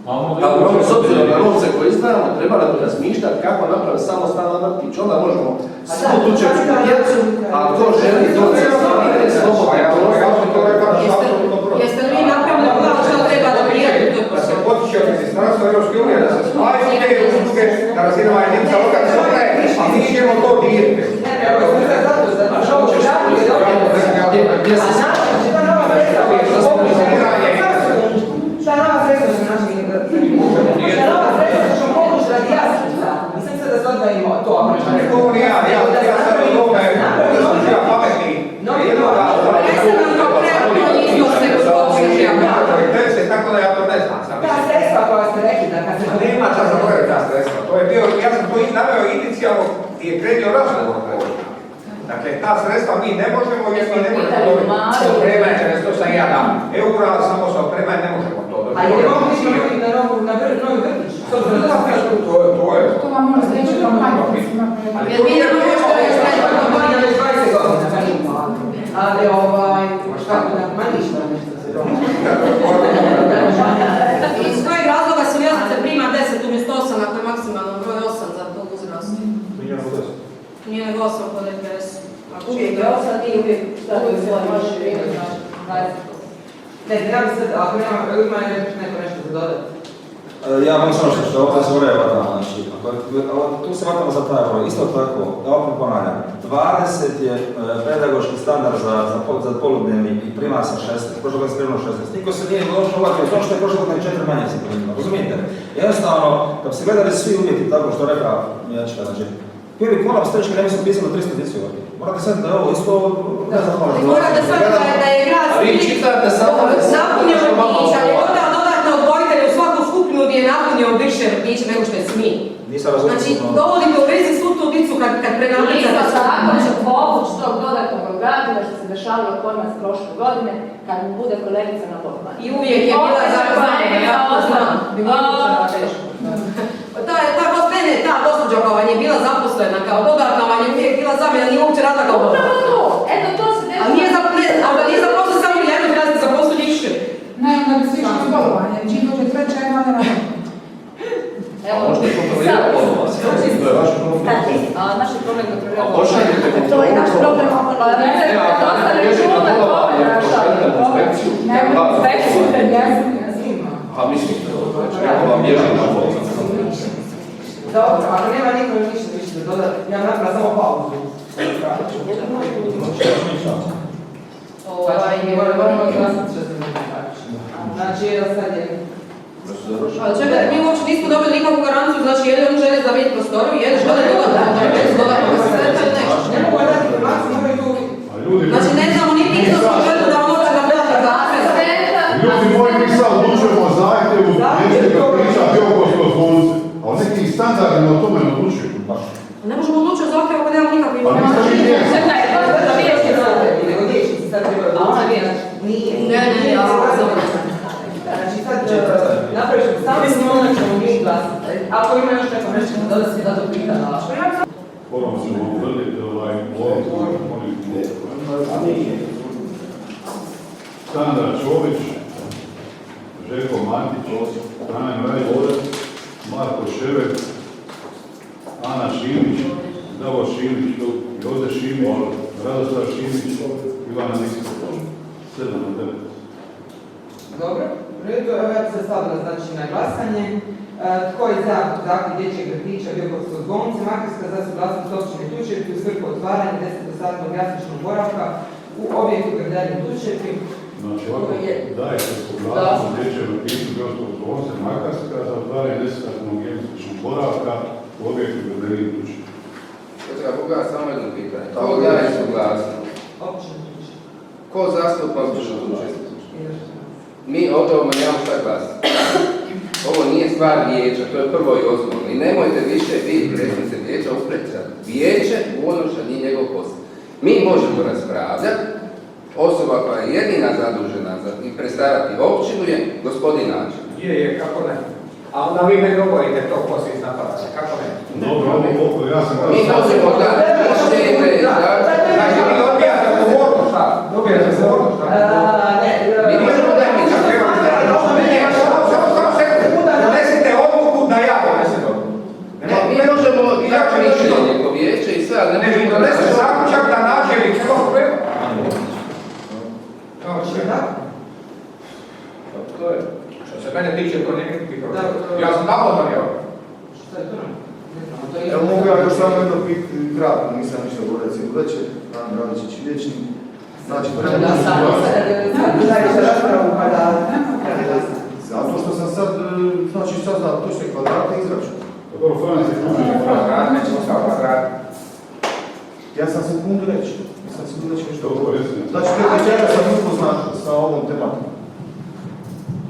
Ali s obzirom na novce koje izdajemo, treba da razmišljati kako napraviti samostalan vrtić. Onda možemo svu tučevsku djecu, a ko želi to cestovine, slobodno. Jeste li vi napravili plan što treba da prijaviti to posao? postići od ministarstva Europske unije da se spaju te usluge na razinama jedinica lokalne samouprave, a mi ćemo to dirati. Šta nova sredstva su naši šta nova sredstva ćemo pomoći radi jasnica. Mislim se da se odvojimo to. To nije ja sad od toga je pametni. Tako da ja to ne znam sam. Ta sredstva koja ste rekli da kad se... Nema čas zaboraviti ta sredstva. To je bio, ja sam to naveo inicijalno gdje je krenio razgovor. Dakle, ta sredstva mi ne možemo, jer mi ne možemo dobiti opremanje, to sam ja dam eura, samo sa opremanje ne možemo to dobiti. A je li ovo mislimo na novi vrtić? To je. To vam može reći kao majka. Ali to je nešto već 20 godina, pa nismo. Ali šta bi nam, ma ništa nešto se dođe. Iz kojeg razloga se u Jasnice prima 10 umjesto 8, ako je maksimalno broj 8 za tog uzrasta? Nije nego 8 kod EPS. Uvijek je 8, nije uvijek stavio svoje može vrijeme, znači 20%. Ne, treba bi se, ako ima neko nešto za dodati. Ja vam samo što je ovdje zvoreva, znači, tu se vratimo za taj broj. Isto tako, da opet ponavljam, 20 je pedagoški standard za poludnevni i prima se 16, prošlo godine se primilo 16. Niko se nije došlo uvati od to što je prošlo godine 4 manje se primilo, razumijete? Jednostavno, kad se gledali svi uvjeti, tako što rekao Miječka, znači, prvi kolaps tečke ne mislim pisano 300 djeci ovdje. Morate sad da je ovo isto, ne znam hvala. Morate sad da je grad napunio vrtića, ali onda dodatno odgojitelj u svaku skupinu gdje je napunio više vrtića nego što je smije. Znači, dovodite u vezi svu tu dicu kad prenapricate. Isto tako će povući tog dodatnog odgajatelja što se dešavalo kod nas prošle godine, kad mu bude kolegica na Bogmanu. I uvijek je bila zaposlena. Ta gospođa koja vam je bila zaposlena kao dodatna, vam je uvijek bila zamjena, nije uopće radila kao dodatna. Upravo to! Eto, to se dešava. Ali nije zaposlena samo jedno, kada ste zaposlili više. Ne, da bi svi išli bolovanje, čim dođe treća jedna ne radi. Evo, možete kontrolirati bolovanje, to je vaš problem. A naš je problem kontrolirati bolovanje. To je naš problem. A mislim, kako vam bježi na bolovanje. Dobro, ako nema niko još ništa više da dodati, ja napravila samo pauzu. Moramo glasati što se ne znači. Znači, sad je... Čekaj, mi uopće nismo dobili nikakvu garanciju, znači jedan žele za vidjeti prostoru, jedan žele dodatno. Ne mogu dati informaciju, moraju tu... Znači ne znamo niti iznos što žele da on uopće da plati zakon. Ljudi moji, mi sad odlučujemo o zahtjevu dječjega priča Biokovskog zvonce, a o nekim standardima o tome ne odlučujemo. Ne možemo odlučiti o zahtjevu ako nemamo nikakve informacije. Nego dječnici sad trebaju odlučiti. Ne, Znači sad napraviš samo onda ćemo mi glasati. Ako ima još neko nešto da dodati da to pitala. Moramo se utvrditi Sandra Čović, Željko Matić, Frane Mrajić, Marko Šever, Ana Šimić, Davor Šimić, Joze Šimić, Radoslav Šimić, Ivana Nikita. 7 na 9. Dobro, u redu, evo ja ću se stavila znači na glasanje. Tko je za zahtjev dječjeg vrtića Biokovskog zvonce, Makarska za suglasnost općine Tučepi u svrhu otvaranja 10-satnog jasličnog boravka u objektu Grdelje Tučepi. Znači, ovako dajete suglasnost dječjeg vrtića Biokovskog zvonce, Makarska za otvaranje 10-satnog jasličnog boravka u objektu Grdelje Tučepi. To treba pogledati samo jedno pitanje. Ko daje suglasnost? Općine Tučepi. Ko zastupa općinu Tučepi? Mi o tome nemamo šta glasiti. Ovo nije stvar vijeća, to je prvo i osnovno. I nemojte više biti predsjednice vijeća upretjati. Vijeće u ono što nije njegov posao. Mi možemo raspravljati, osoba koja je jedina zadužena za i predstavljati općinu je gospodin način. Je, kako ne. A onda vi me govorite to poslije iz napadanja, kako ne? Dobro, ovo ja sam... Mi možemo dati mišljenje, znači vi odbijate odgovornost, šta? Dobijate odgovornost, šta? Mi možemo dati mišljenje. Donesite odluku da ja donesem odluku. Mi možemo dati mišljenje ko vijeće i sve, ali ne možemo donesiti zaključak da načelnik što treba. Znači, da? To je. Što se mene tiče, to nije nikakvi problem. kako donio? Što je to? Ne znam, to je Evo mogu ja još samo jedno kratko, nisam ništa govorio, recimo reći, Ana Radičić i liječnik. Znači, da sam zaista raspravu kada... Zato što sam sad, znači saznao točne kvadrate i izračun. Dobro, Franac je Kvadrat, nećemo staviti kvadrat. Ja sam sekundu reći, nisam sekundu reći nešto. Dobro, recimo. Znači, te večera sam upoznat sa ovom tematikom.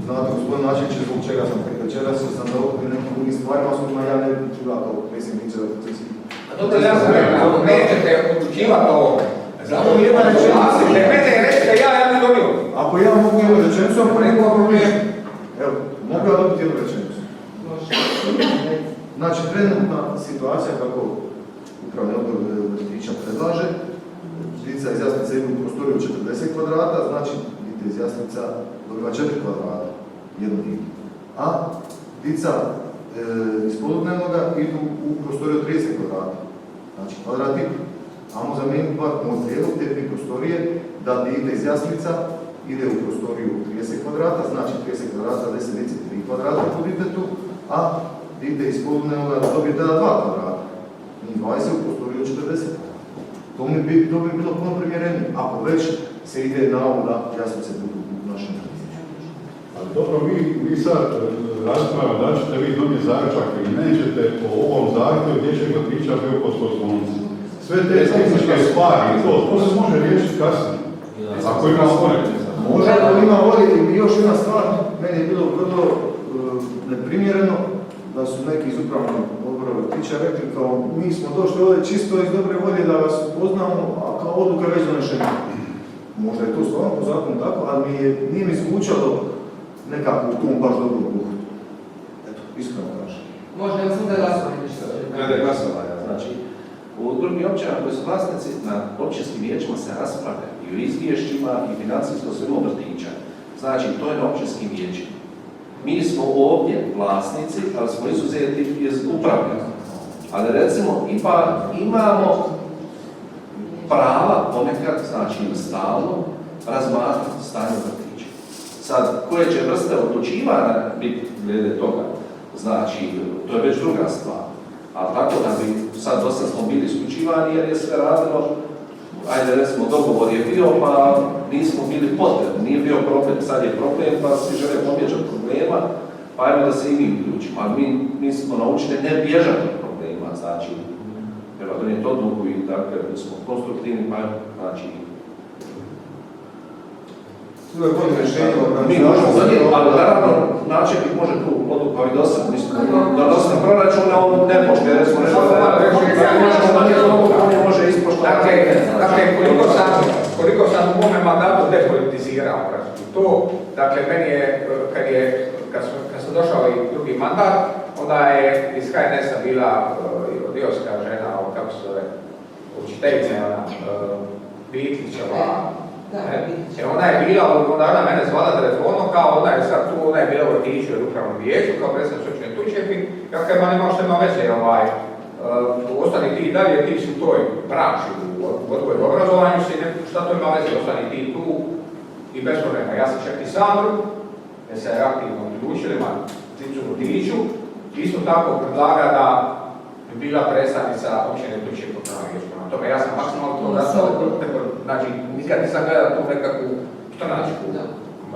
Znate, gospodin načelniče, zbog čega sam tek večeras, jer sam da okupim nekim drugim stvarima, s kojima ja ne bi čula kao predsjednik vijeća referencijskih. A dobro, ja sam rekao, ako nećete odlučivati o ovome, zato jedna rečenica, mene recite ja bi dobio. Ako ja mogu jednu rečenicu, ako neko problem, evo, mogu ja dobiti jednu rečenicu. Znači, trenutna situacija kako upravni odbor vrtića predlaže, dica iz jaslica ima prostoriju 40 kvadrata, znači dite iz jaslica dobiva 4 kvadrata, jedno dijete. A dica iz poludnevnoga idu u prostoriju 30 kvadrata, znači kvadrat i ajmo zamijeniti bar moj prijedlog te dvije prostorije, da dijete iz jaslica ide u prostoriju 30 kvadrata, znači 30 kvadrata, 10 dice 3 kvadrata po ditetu, a dijete iz poludnevnoga dobije da 2 kvadrata, njih 20 u prostoriju 40 kvadrata. To bi bilo puno primjerenije, ako već se ide na ovo da jaslice budu u našem vrtiću. Ali dobro, vi sad raspravljamo da ćete vi dobiti zaključak ili nećete po ovom zahtjevu dječjeg vrtića Biokovskog zvonca. Sve te tehničke stvari, to se može riješiti kasnije. Ako ima volje. Može, ako ima volje. I još jedna stvar, meni je bilo vrlo neprimjereno da su neki iz upravnog odbora vrtića rekli kao mi smo došli ovdje čisto iz dobre volje da vas upoznamo, a kao odluka već donešena. Možda je to stvarno po zakonu tako, ali nije mi zvučalo nekako u tom baš dobrom duhu. Eto, iskreno kažem. Možda je sam da glasovanje nešto. Glede glasovanja, znači, u drugim općinama koji su vlasnici na općinskim vijećima se raspravlja i o izvješćima i financijsko svemu vrtića. Znači, to je na općinskim vijećima. Mi smo ovdje vlasnici, ali smo izuzeti iz upravljanja. Ali recimo, ipak imamo prava ponekad, znači stalno, razmatrati stanje vrtića. Sad, koje će vrste odlučivanja biti glede toga, znači, to je već druga stvar. Ali tako da bi sad dosta smo bili isključivani jer je sve radilo, ajde recimo dogovor je bio pa nismo bili potrebni, nije bio problem, sad je problem pa svi žele pobjeći od problema, pa ajmo da se i mi uključimo, ali mi smo naučili ne bježati od problema, znači treba donijeti odluku i dakle da smo konstruktivni, pa znači Sve je bolje rješenje, mi možemo donijeti, ali naravno načelnik može tu odluku kao i do sad, mislim, da dosta proračuna on ne može, recimo nešto da možemo donijeti odluku, on je može ispoštovati. Dakle, koliko sam u mome mandatu depolitizirao, to, dakle, meni je, kad sam došao i drugi mandat, onda je iz HNS-a bila odioska žena, kako se zove, učiteljica, ona, Bitlićeva. Ona je bila, onda ona mene zvala telefonom, kao ona je sad tu, ona je bila u vrtiću u upravnom vijeću, kao predstavnik općine Tučepi, ja kaj nema što ima veze, ostani ti dalje, ti si u toj branši u odgoju i obrazovanju, šta to ima veze, ostani ti tu i bez problema. Ja sam čak i Sandru, jer se je aktivno uključili, ima cicu u vrtiću, isto tako predlaga da bi bila predstavnica općine Tučepi u upravnom vijeću. Tome ja sam maksimalno to glasao, znači nikad nisam gledao tu nekakvu stranačku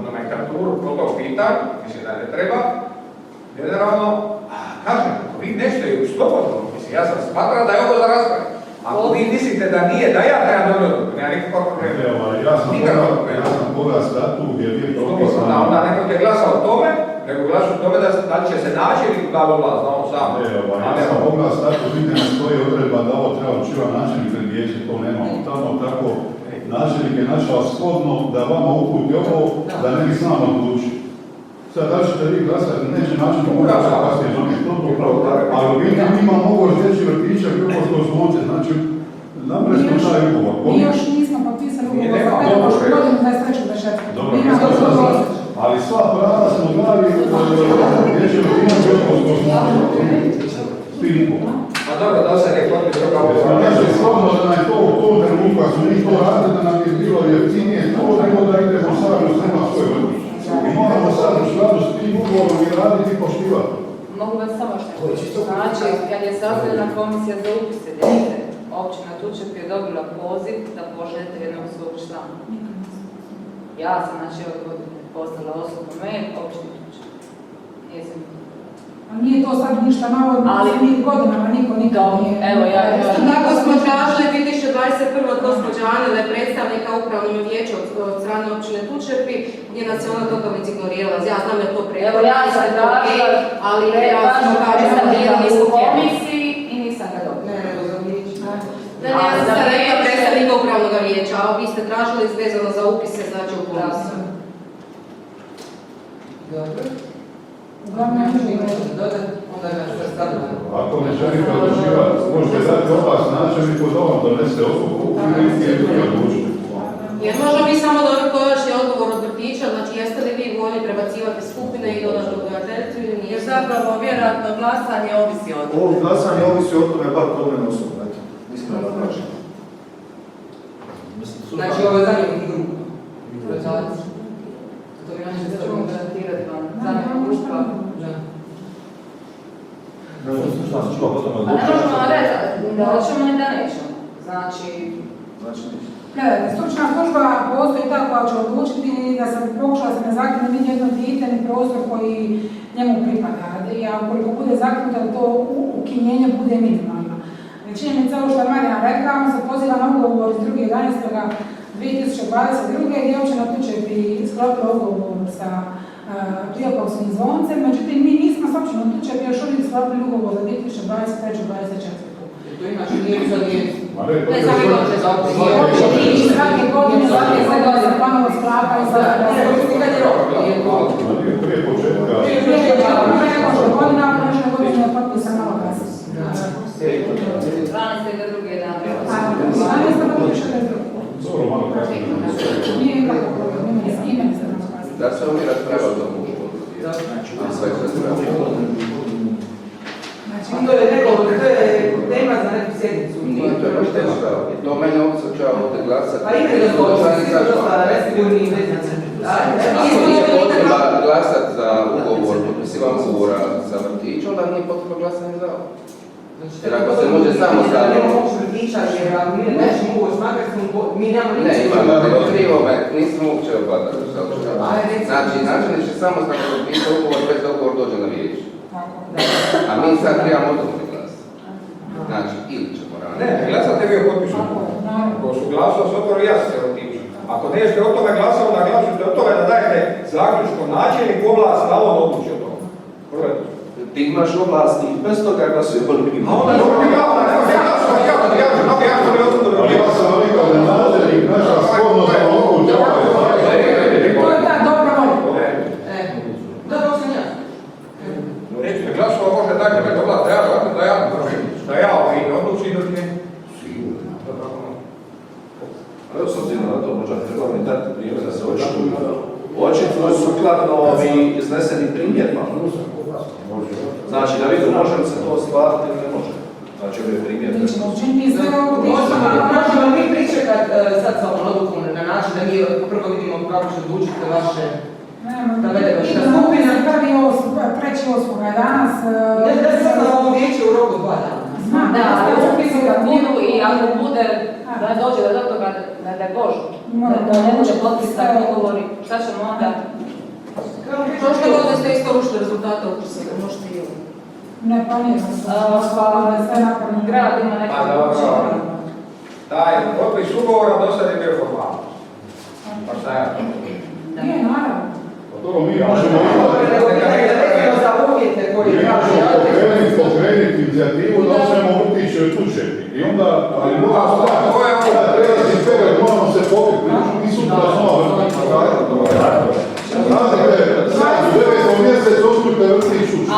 nomenklaturu, po to pitanju, mislim da ne treba, generalno, kažem, ako vi nešto je slobodno, mislim, ja sam smatrao da je ovo za raspravu. Ako vi mislite da nije, da ja trebam donijeti, nema nikakva problema. Ja sam koga statu gdje je propisano. Onda nemojte glasa o tome, nego glasa o tome da će se načelnik dalo glas na ovom samu. Ja sam koga statu gdje ne stoji odredba da ovo treba učiva načelnik pred vijeće, to nemamo. Tamo tako načelnik je našao shodno da vama uputi ovo, da ne bi s nama odluči. Sad da ćete vi glasati, neće načelnik možda kasnije donijeti odluku, ali u biti ima mogo sljedeći vrtića Biokovskog zvonce, znači napravili smo taj ugovor. Mi još nismo potpisali ugovor za pedagošku godinu 23.24. Dobro, ali sva prava smo dali dječje vrtića Biokovskog zvonce. Stilko. A dobro, da se ne potpis druga ugovor. Znači, shodno da nam je to u tom trenutku, kad smo mi to radili, da nam je bilo jeftinije to, nego da idemo sad u svema svoj vrtić. I moramo sad u skladu s tim ugovorom i raditi i poštivati. Mogu vas samo što znači, kad je sastavljena komisija za upise djece, općina Tučep je dobila poziv da pošaljete jednog svog člana. Ja sam znači ove godine poslala osobno mail općini Tučep. Nisam. A nije to sad ništa novo, ali mi godinama niko nikad nije. Evo ja. Tako smo tražili 2021. od gospođe Anele predstavnika upravnog vijeća od strane općine Tučepi, gdje nas je ona totalnici ignorirala. Ja znam da je to preko. Evo ja sam tražila, ali ja sam kažem da nije u komisiji i nisam ga dobila. Ne, ja sam sad rekla predstavnika upravnog vijeća, a vi ste tražili vezano za upise, znači u komisiju. Dobro. Uglavnom ne može imati. Onda ga se stavljamo. Ako ne želite odlučivati, možete dati ovlast načelniku da on donese odluku ili vi odlučite. Jer možemo mi samo dobiti konačni odgovor od vrtića, znači jeste li vi voljni prebacivati skupine i dodati odgojateljicu ili nije? Jer zapravo vjerojatno glasanje ovisi od toga. Ovo glasanje ovisi o tome bar kod mene osobno, eto. Mislim da kažem. Znači ovo je zamjenik grupa. To bi nam se ćemo garantirati vam. Zamjenik grupa. Ne možemo reći da hoćemo i da nećemo. Znači... Gledajte, stručna služba postoji ta koja će odlučiti da se pokušala se nezakonito vidjeti jedno dijete ni prostor koji njemu pripada. I ukoliko bude zakonito da to ukinjenje bude minimalno. Činjenica ovo što je Marijan rekla, on se poziva na ugovor iz 2.11.2022. gdje općina Tučepi sklopila ugovor sa Priokovskim Zvoncem, međutim mi nismo s općinom Tučepi još uvijek sklopili ugovor za 2023.-2024. To inače nije sad nije... Ne znam i dođe za općini. Svake godine se ponovo sklapa i sada... Prije početka. Ne može godina, prošle godine je potpisana ova kasa. 12. do druge dan. 12. do druge dan. Dobro, malo kasnije. Nije kako problem, ime ne znam kasnije. Da se oni raspravali da mogu odlučiti. Sve se raspravali. To je tema za neku sjednicu. Nije, to je baš tema. To mene odsjeća ovdje glasati. Pa ime da svi su dosta resigurni i veznaci. Ako nije potreba glasati za ugovor, potpisivanje ugovora za vrtić, onda nije potreba glasanje za ovo. Jer ako se može samo staviti... Ne mogu vrtića, jer ako mi ne možemo ugovor s Makarskom, mi nemamo ništa. Ne, imamo krivo, nisam uopće obadali. Znači, način će samo znači potpisati ugovor bez da ugovor dođe na vijeće. A mi sad trebamo o tome glasati. Znači, ili ćemo raditi. Ne, glasate vi o potpisu. Ako su glasali s otvorom, ja se otiču. Ako nećete o tome glasati, onda glasujete o tome da dajete zaključko načelniku ovlast da on odluči o tome. Ti imaš ovlasti i bez toga glasuje politikom. A onda je dobro glasati, ne može glasati, ja sam li odlučio. Ali ja sam rekao da načelnik naša shodno za moguće To je ta dobra volja. Dobro sam ja. Nećete glasova, može dajte me ovlast, da ja odlučim ili ne. Ali s obzirom na to možda treba mi dati vrijeme da se očituju. Očituju sukladno iznesenim primjerima. Znači da vidim može li se to ostvariti ili ne može. Znači ove primjere. Mi ćemo učiniti sve ovo. Možemo mi pričekati sad sa ovom odlukom na način da mi prvo vidimo kako će odlučiti vaše... Da vedemo šta skupina. Treći osmoga je danas. Ne da se sad na ovo vijeće u roku 2 dana. Znam, da upisi ga budu i ako bude da dođe do toga da je Bože, da ne može potpisati ugovori, šta ćemo onda? Prošle godine ste isto rušili rezultate upisa, da možete i ovo. Ne planiram se. Sve napravno. Grad ima neke učinjeno. Taj potpis ugovora do sad je bio formalno. Pa šta ja to? Nije, naravno. Dobro, mi možemo pokrenuti inicijativu da ćemo vrtići u Tučepi. I onda, ali moramo se pokriti, mi sutra znova vrtići. Znate, sad u 9. mjesecu otkujte vrtić u Tučepi. A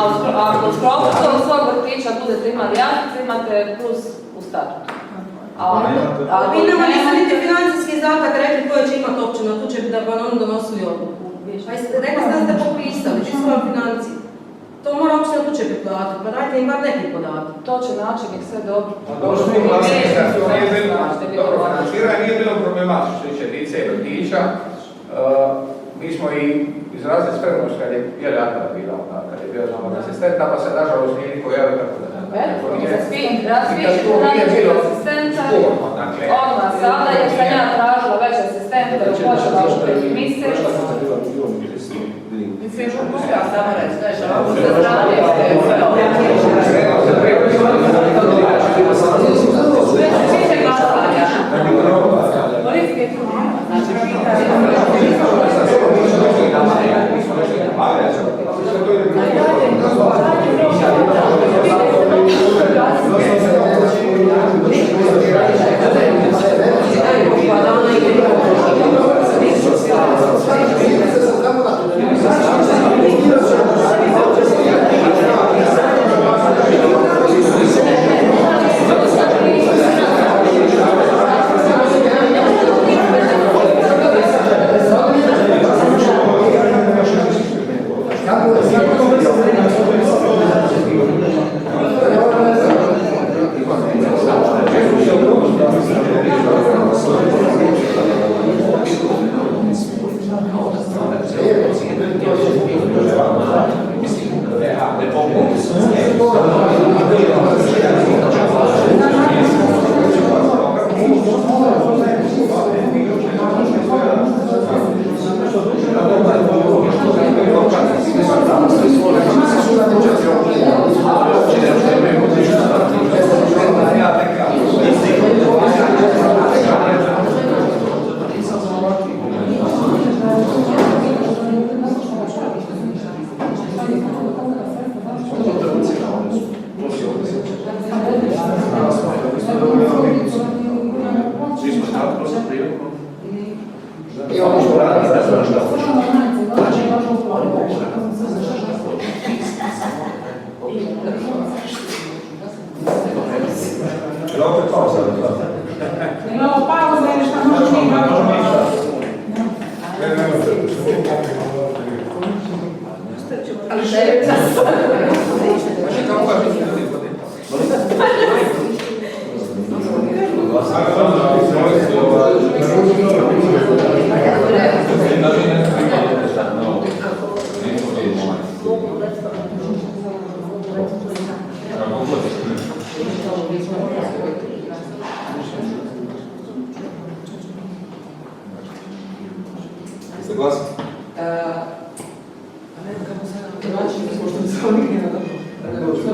ako skropu svog vrtića budete imali jasnice, imate plus u statutu. Vi nama niste niti financijski izdatak rekli koje će imati općina Tučepi da bi vam oni donosili odluku. Rekli ste da ste popisali, ti svoje financije. To mora općina Tučepi platiti, pa dajte im bar neki podatak. To će načelnik sve dobro. Dobro, financiranje nije bilo problematično što se tiče vrtića. Mi smo i izrazili spremnost kad je Jelena bila, kad je bio znamo asistenta, pa se nažalost nije niko javio tako da. Razpišite asistenta, odmah sada, jer sam ja tražila već asistenta, da počela u 5 mjesec. Mislim, mogu ja samo reći, znaš, ovako se zdravije sve glasanja. Korisnije tu nema,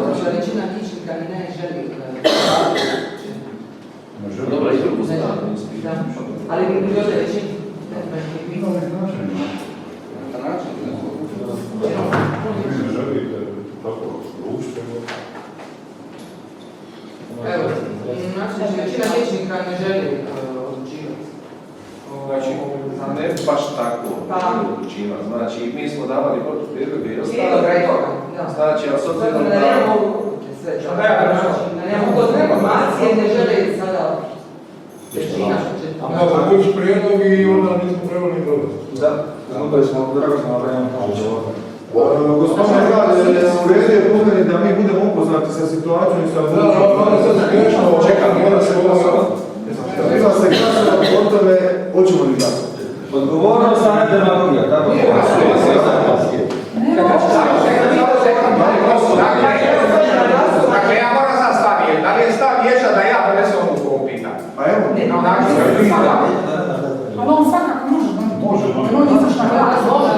znači većina vijećnika ne želi ali bi bilo da većina evo, znači većina vijećnika ne želi odlučivati. Znači, ne baš tako odlučivati. Znači, mi smo davali prijedloge i ostalo. Znači, a s obzirom da... Nemamo kod informacije, ne žele sada većina. A možda kući prijedlog i onda nismo trebali dobiti. Da, znali smo, drago smo na vremenu. Gospodine Grad, u redu je po meni da mi budemo upoznati sa situacijom i sa... Čekam, mora se glasovati. Treba se glasovati o tome, hoćemo li glasovati. Odgovornost sa ne demagogija, tako je. Dakle, ja moram sad staviti, da li je stav vijeća da ja donesem odluku o pitanju? Pa evo. Ali on svakako može.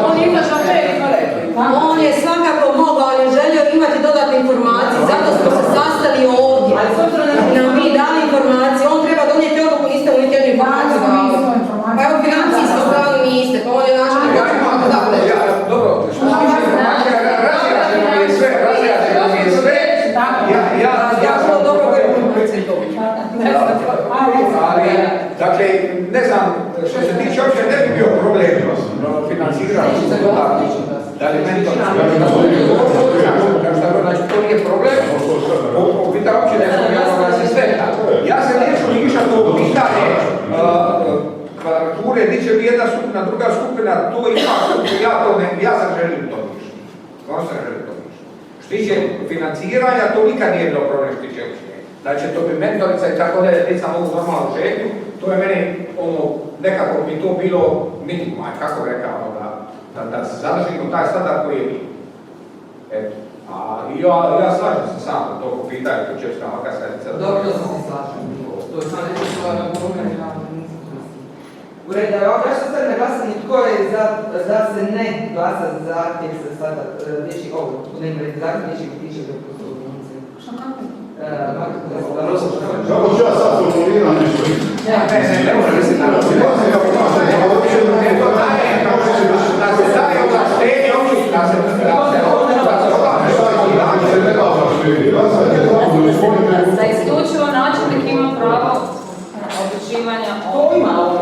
On je izašao pre i to rekli. On je svakako mogao, ali je želio imati dodatne informacije, zato smo se sastali ovdje. Nam vi dali informacije, on treba donijeti odluku, niste mu niti jednu informaciju dali. Pa evo financijsko dali niste, pa on je način Dobro, razjašnjeno mi je sve. Ja vrlo dobro govorim. Ali, dakle, ne znam, što se tiče uopće ne bi bio problem financirati. Da li meni to znači to nije problem, pita uopće ne znam javnog asistenta. Ja se neću ništa to pitanje kvadrature, gdje će bi jedna skupina, druga skupina, to ima skupina, ja sam želim to ništa. Stvarno sam želim to ništa. Što tiče financiranja, to nikad nije bilo problem što tiče uopće. Znači, to bi mentorica i tako da djeca mogu normalno žetnju, to je meni, nekako bi to bilo minimum, kako bi rekao, Da zadržimo taj standard koji je bio. Eto. A ja slažem se sam u toku pitanja Kočevska makarska jednica. Dobro, to sam se slažem. To je sam nešto što je napomenuo, ja nisam mislim. U redu, ja što sad na glasanje, tko je da se ne glasa za zahtjev se sada dječjih ovog, ne im reći, zahtjev dječjih vrtića do poslovnice. Što kako? Kako ću ja sad formuliram nešto? Ne može misliti na nas. Da se daje ovlaštenje ovih, da se Da isključivo načelnik ima pravo odlučivanja o... Ko ima ovo?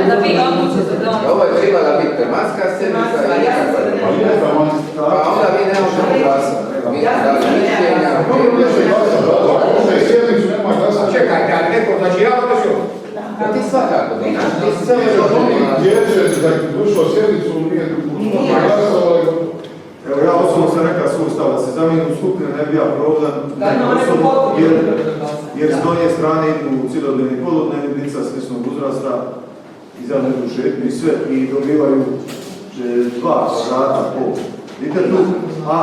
Da vi odlučite da on... Ovo je trebala biti tematska sjednica i pa onda vi ne možemo glasati. Mi smo dali mišljenja. Čekajte, ali neko, znači ja odnosio. Ja ti svakako, ti si sve Dječe, da je došlo sjednicu, nije glasovali. Evo ja osobno sam rekao svoj stav da se zamijeni u skupine ne bi ja problem, jer s donje strane idu cilodnevni i poludnevni djeca sličnog uzrasta, izravno idu šetnju i sve i dobivaju 2 kvadrata po djetetu, a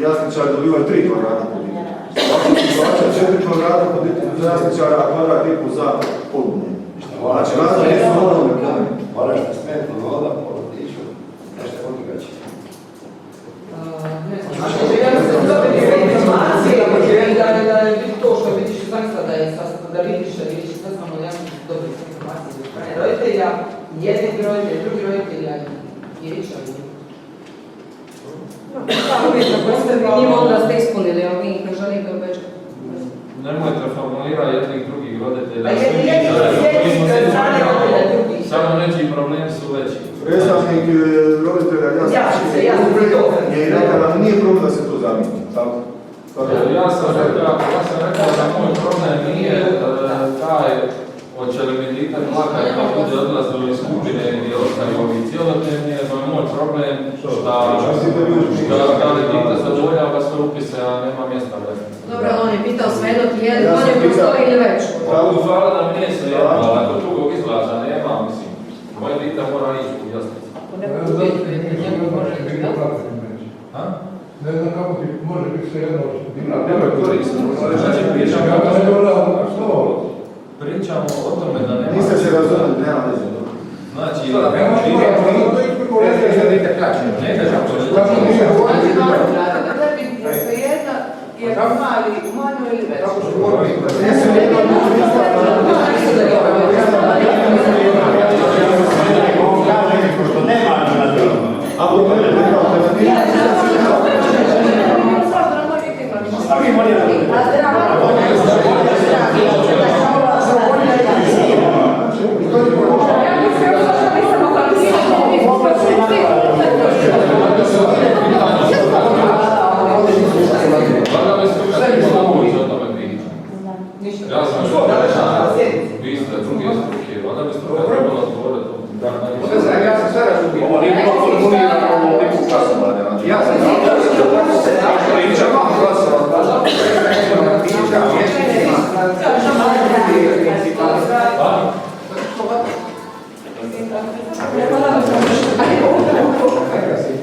jasničari dobivaju 3 kvadrata po djetetu. Ovako se plaća 4 kvadrata po djetetu za jasničara, a kvadrat i po za poludnevni. Znači, razlike su ogromne plane. Moraš da smetno voda po vrtiću, nešto odgaći. Znači, ja sam dobiti sve informacije i da je to što vidiš u zaista da je da vidiš da vidiš sastavno ja sam dobiti sve informacije od strane roditelja, jednih roditelja, drugih roditelja i ričari. Uvijek na koji ste vi njima onda ste ispunili, a vi ih ne želite obećati. Nemojte formulirati jednih drugih roditelja. Samo nečiji problemi su veći. Predstavnik roditelja je rekao da nije problem da se to zamijeni. Ja sam rekao da moj problem nije taj hoće li mi dite plakati kad bude odlazili iz skupine gdje ostaju ovi cijelodnevni, nego je moj problem da li dite zadovoljava sve upise, a nema mjesta vremena. Dobro, on je pitao svejedno ti je li bolje postoji ili već? Hvala da mi nije svejedno, ali ako drugog izlaza nema, mislim, moje dite mora ići u jasnicu. Ne znam kako ti može biti svejedno. Nemoj koristiti. Pričamo o tome da nema... Niste se razumeli, nema veze. Znači, Ne kažem to. Da tebi je svejedno, jer mali u manju ili veću. Ja sam sve razumio. Ovo nije bilo formulirano u liku glasovanja. Ja sam pričamo glasovanja. Pričamo